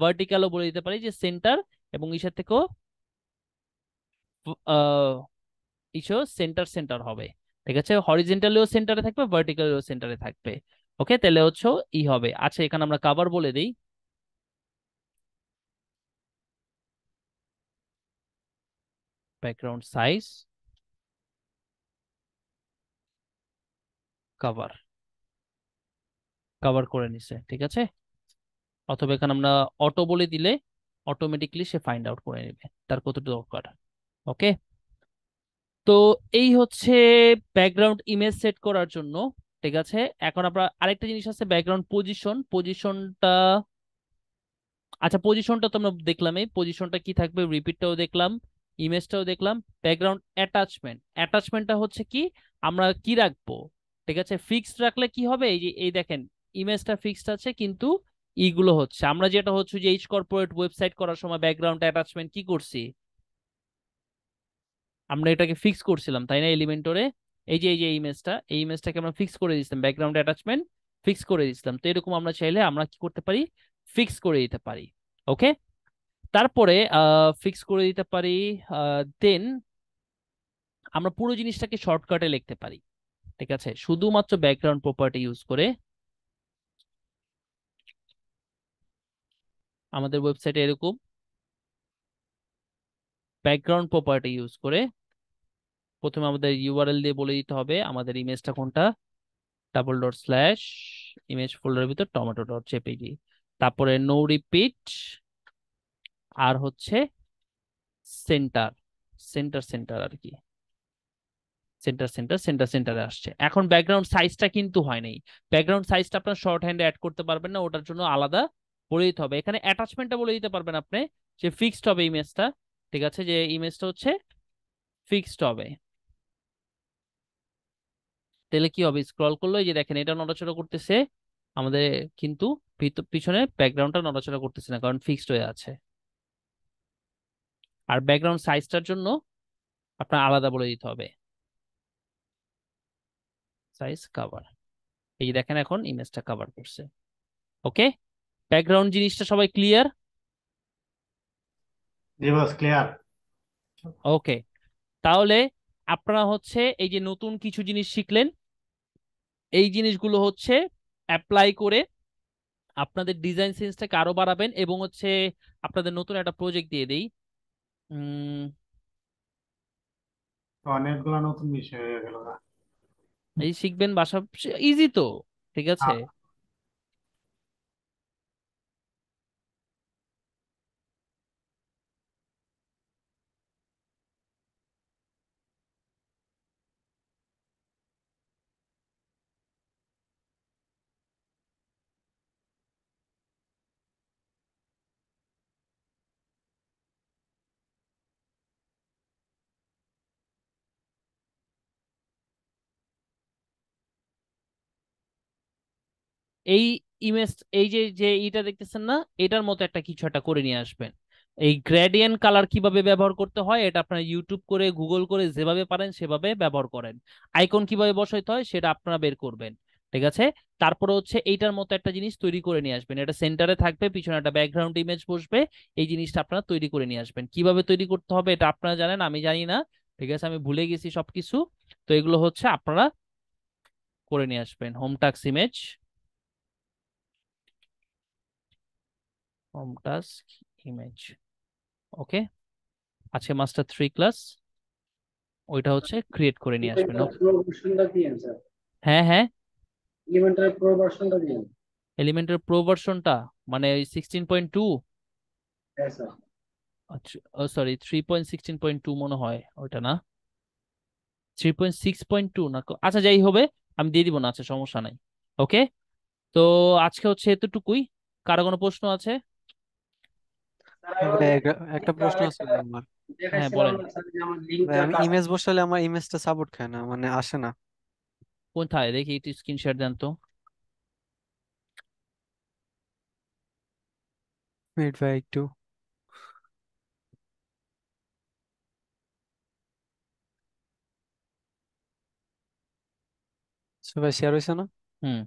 ভার্টিক্যালও বলে দিতে পারি, যে সেন্টার এবং ইসের থেকেও ইসেও সেন্টার সেন্টার হবে। ঠিক আছে, হরিজেন্টালিও সেন্টারে থাকবে, ভার্টিক্যালিও সেন্টারে থাকবে। ওকে, তাহলে হচ্ছে ই হবে। আচ্ছা এখানে আমরা কভার বলে দিই, ব্যাকগ্রাউন্ড সাইজ কভার, কভার করে নিছে, ঠিক আছে। অথবা এখানে আমরা অটো বলে দিলে অটোমেটিকলি সে ফাইন্ড আউট করে নেবে তার কতটুকু দরকার। ওকে, তো এই হচ্ছে ব্যাকগ্রাউন্ড ইমেজ সেট করার জন্য। ঠিক আছে, এখন আমরা আরেকটা জিনিস আছে ব্যাকগ্রাউন্ড পজিশন, পজিশনটা, আচ্ছা পজিশনটা তো আমরা দেখলাম, এই পজিশনটা কি থাকবে, রিপিটটাও দেখলাম, ইমেজটাও দেখলাম। ব্যাকগ্রাউন্ড অ্যাটাচমেন্ট, অ্যাটাচমেন্টটা হচ্ছে কি, আমরা কি রাখবো? ঠিক আছে, ফিক্সড রাখলে কি হবে, এই যে এই দেখেন ইমেজটা ফিক্সড আছে, কিন্তু ইগুলো হচ্ছে আমরা যেটা হচ্ছে যে এইচ কর্পোরেট ওয়েবসাইট করার সময় ব্যাকগ্রাউন্ড অ্যাটাচমেন্ট কি করছি, আমরা এটাকে ফিক্স করছিলাম, তাই না? এলিমেন্টরে এই যে ইমেজটা, এই ইমেজটাকে আমরা ফিক্স করে দিয়েছিলাম, ব্যাকগ্রাউন্ড অ্যাটাচমেন্ট ফিক্স করে দিয়েছিলাম। তো এরকম আমরা চাইলে আমরা কি করতে পারি, ফিক্স করে দিতে পারি। ওকে, তারপরে ফিক্স করে দিতে পারি, দেন আমরা পুরো জিনিসটাকে শর্টকাটে লিখতে পারি। ঠিক আছে, শুধুমাত্র ব্যাকগ্রাউন্ড প্রপার্টি ইউজ করে আমাদের ওয়েবসাইটে এরকম ব্যাকগ্রাউন্ড প্রপার্টি ইউজ করে প্রথমে আমাদের ইউআরএল দিয়ে বলে দিতে হবে আমাদের ইমেজটা কোনটা, ডাবল ডট স্ল্যাশ ইমেজ ফোল্ডারের ভিতর টমেটো ডট জেপিজি, তারপরে নো রিপিট, আর হচ্ছে সেন্টার, সেন্টার সেন্টার আর কি, সেন্টার সেন্টার সেন্টার সেন্টারে আসছে। এখন ব্যাকগ্রাউন্ড সাইজটা কিন্তু হয় নাই, ব্যাকগ্রাউন্ড সাইজটা আপনার শর্ট হ্যান্ডে অ্যাড করতে পারবেন না, ওটার জন্য আলাদা বলে দিতে হবে। এখানে অ্যাটাচমেন্টটা বলে দিতে পারবেন আপনি, যে ফিক্সড হবে ইমেজটা। ঠিক আছে, যে ইমেজটা হচ্ছে ফিক্সড হবে। তাহলে কি হবে, স্ক্রল করলো এই যে দেখেন এটা নড়াচড়া করতেছে আমাদের, কিন্তু পিছনে ব্যাকগ্রাউন্ডটা নড়াচড়া করতেছে না, কারণ ফিক্সড হয়ে আছে। আর ব্যাকগ্রাউন্ড সাইজটার জন্য আপনার আলাদা বলে দিতে হবে, সাইজ কভার। এই যে দেখেন এখন ইমেজটা কভার করছে। ওকে, ব্যাকগ্রাউন্ড জিনিসটা সবাই ক্লিয়ার? जी बस क्लियर। ওকে, তাহলে আপনারা হচ্ছে এই যে নতুন কিছু জিনিস শিখলেন, এই জিনিসগুলো হচ্ছে অ্যাপ্লাই করে আপনাদের ডিজাইন সেন্সটাকে আরো বাড়াবেন, এবং হচ্ছে আপনাদের নতুন একটা প্রজেক্ট দিয়ে দেই। উম, তো অনেকগুলো নতুন বিষয় হয়ে গেল না? এই শিখবেন বাসা, ইজি তো, ঠিক আছে। আ- এই ইমেজ, এই যে যে এইটা দেখতেছেন না, এটার মতো একটা কিছু একটা করে নিয়ে আসবেন। এই গ্রেডিয়েন্ট কালার কিভাবে ব্যবহার করতে হয় এটা আপনারা ইউটিউব করে গুগল করে যেভাবে পারেন সেভাবে ব্যবহার করেন। আইকন কিভাবে বসাইতে হয় সেটা আপনারা বের করবেন, ঠিক আছে। তারপরে হচ্ছে এইটার মতো একটা জিনিস তৈরি করে নিয়ে আসবেন, এটা সেন্টারে থাকবে, পিছনে একটা ব্যাকগ্রাউন্ড ইমেজ বসবে। এই জিনিসটা আপনারা তৈরি করে নিয়ে আসবেন। কিভাবে তৈরি করতে হবে এটা আপনারা জানেন, আমি জানি না, ঠিক আছে, আমি ভুলে গেছি সবকিছু। তো এগুলো হচ্ছে আপনারা করে নিয়ে আসবেন। Home task image, home task image, okay. আছে মাস্টার 3 ক্লাস, ওইটা হচ্ছে ক্রিয়েট করে নিয়ে আসবেন, ইলেমেন্টাল ওকে। প্রো ভার্সনটা দিয়েন স্যার। হ্যাঁ হ্যাঁ, ইলেমেন্টাল প্রো ভার্সনটা দিয়েন। এলিমেন্টের প্রো ভার্সনটা মানে 16.2। হ্যাঁ স্যার। আচ্ছা, সরি, 3.16.2 মনে হয় ওইটা না, 3.6.2 না আচ্ছা যাই হবে, আমি দিয়ে দিব না, আচ্ছা সমস্যা নাই, ওকে। তো আজকে হচ্ছে এতটুকুই। কারো কোনো প্রশ্ন আছে? স্যার হ্যাঁ আমি ভাই, ওই একটা লিঙ্কটা প্রশ্ন আরেকটা ছিল আমার। হ্যাঁ দেখাইছিলাম বলেন। না স্যার, যে আমার ভাই লিঙ্কটা আমি কাজ। ইমেজ বসালে আমার ইমেজটা সাপোর্ট খায় না, মানে আসে না। কোথায় দেখি, একটু স্ক্রিনশট দেন তো। ওয়েট ভাই একটু। সবাই শেয়ার হয়েছে না? হুম।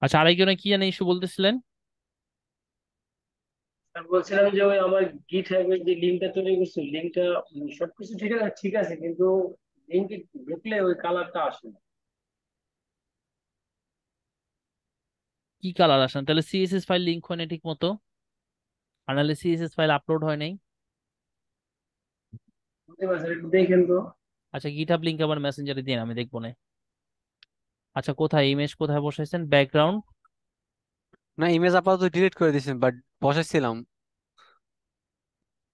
আচ্ছা, আরেকজনে কি জানি ইস্যু বলতেছিলেন। স্যার বলছিলাম যে ওই আমার গিট হাবের যে লিঙ্কটা তৈরি করছি, লিঙ্কটা সবকিছু ঠিক আছে, ঠিক আছে, কিন্তু লিঙ্কে ঢুকলে ওই কালারটা আসে না। কি কালার আসেন? তাহলে সিএসএস ফাইল লিংক হয় না ঠিক মতো, আর নাহলে সিএসএস ফাইল আপলোড হয় নাই। বুঝতে পারছেন? একটু দেখেন তো। আচ্ছা, গিটহাব লিংক আবার মেসেঞ্জারে দিন, আমি দেখবো না। আচ্ছা, কোথায় ইমেজ কোথায় বসাইছেন, ব্যাকগ্রাউন্ড? না, ইমেজ আপাতত ডিলিট করে দিয়েছেন, বাট বসাইছিলাম।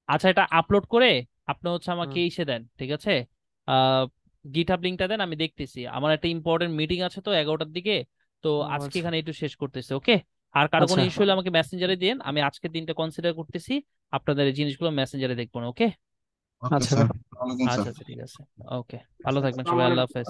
আচ্ছা, এটা আপলোড করে আপনি হচ্ছে আমাকে হুম। ইসে দেন, ঠিক আছে। আহ গিটহাব লিংকটা দেন, আমি দেখতেছি। আমার একটা ইম্পর্টেন্ট মিটিং আছে তো 11টার দিকে। তো ও আজকে আচ্ছা। এখানে একটু শেষ করতেছি, ওকে। আর কারো কোনো আচ্ছা ইস্যু হলে আমাকে মেসেঞ্জারে দিন, আমি আজকের দিনটা কনসিডার করতেছি। আপনাদের এই জিনিসগুলো মেসেঞ্জারে দেখবো না, ওকে। ওকে আচ্ছা স্যার, ভাই। ভালো থাকুন আচ্ছা স্যার। আচ্ছা, ঠিক আছে, ওকে। ভালো থাকবেন সবাই, আসসালামু আল্লাহ আলাইকুম। হাফেজ।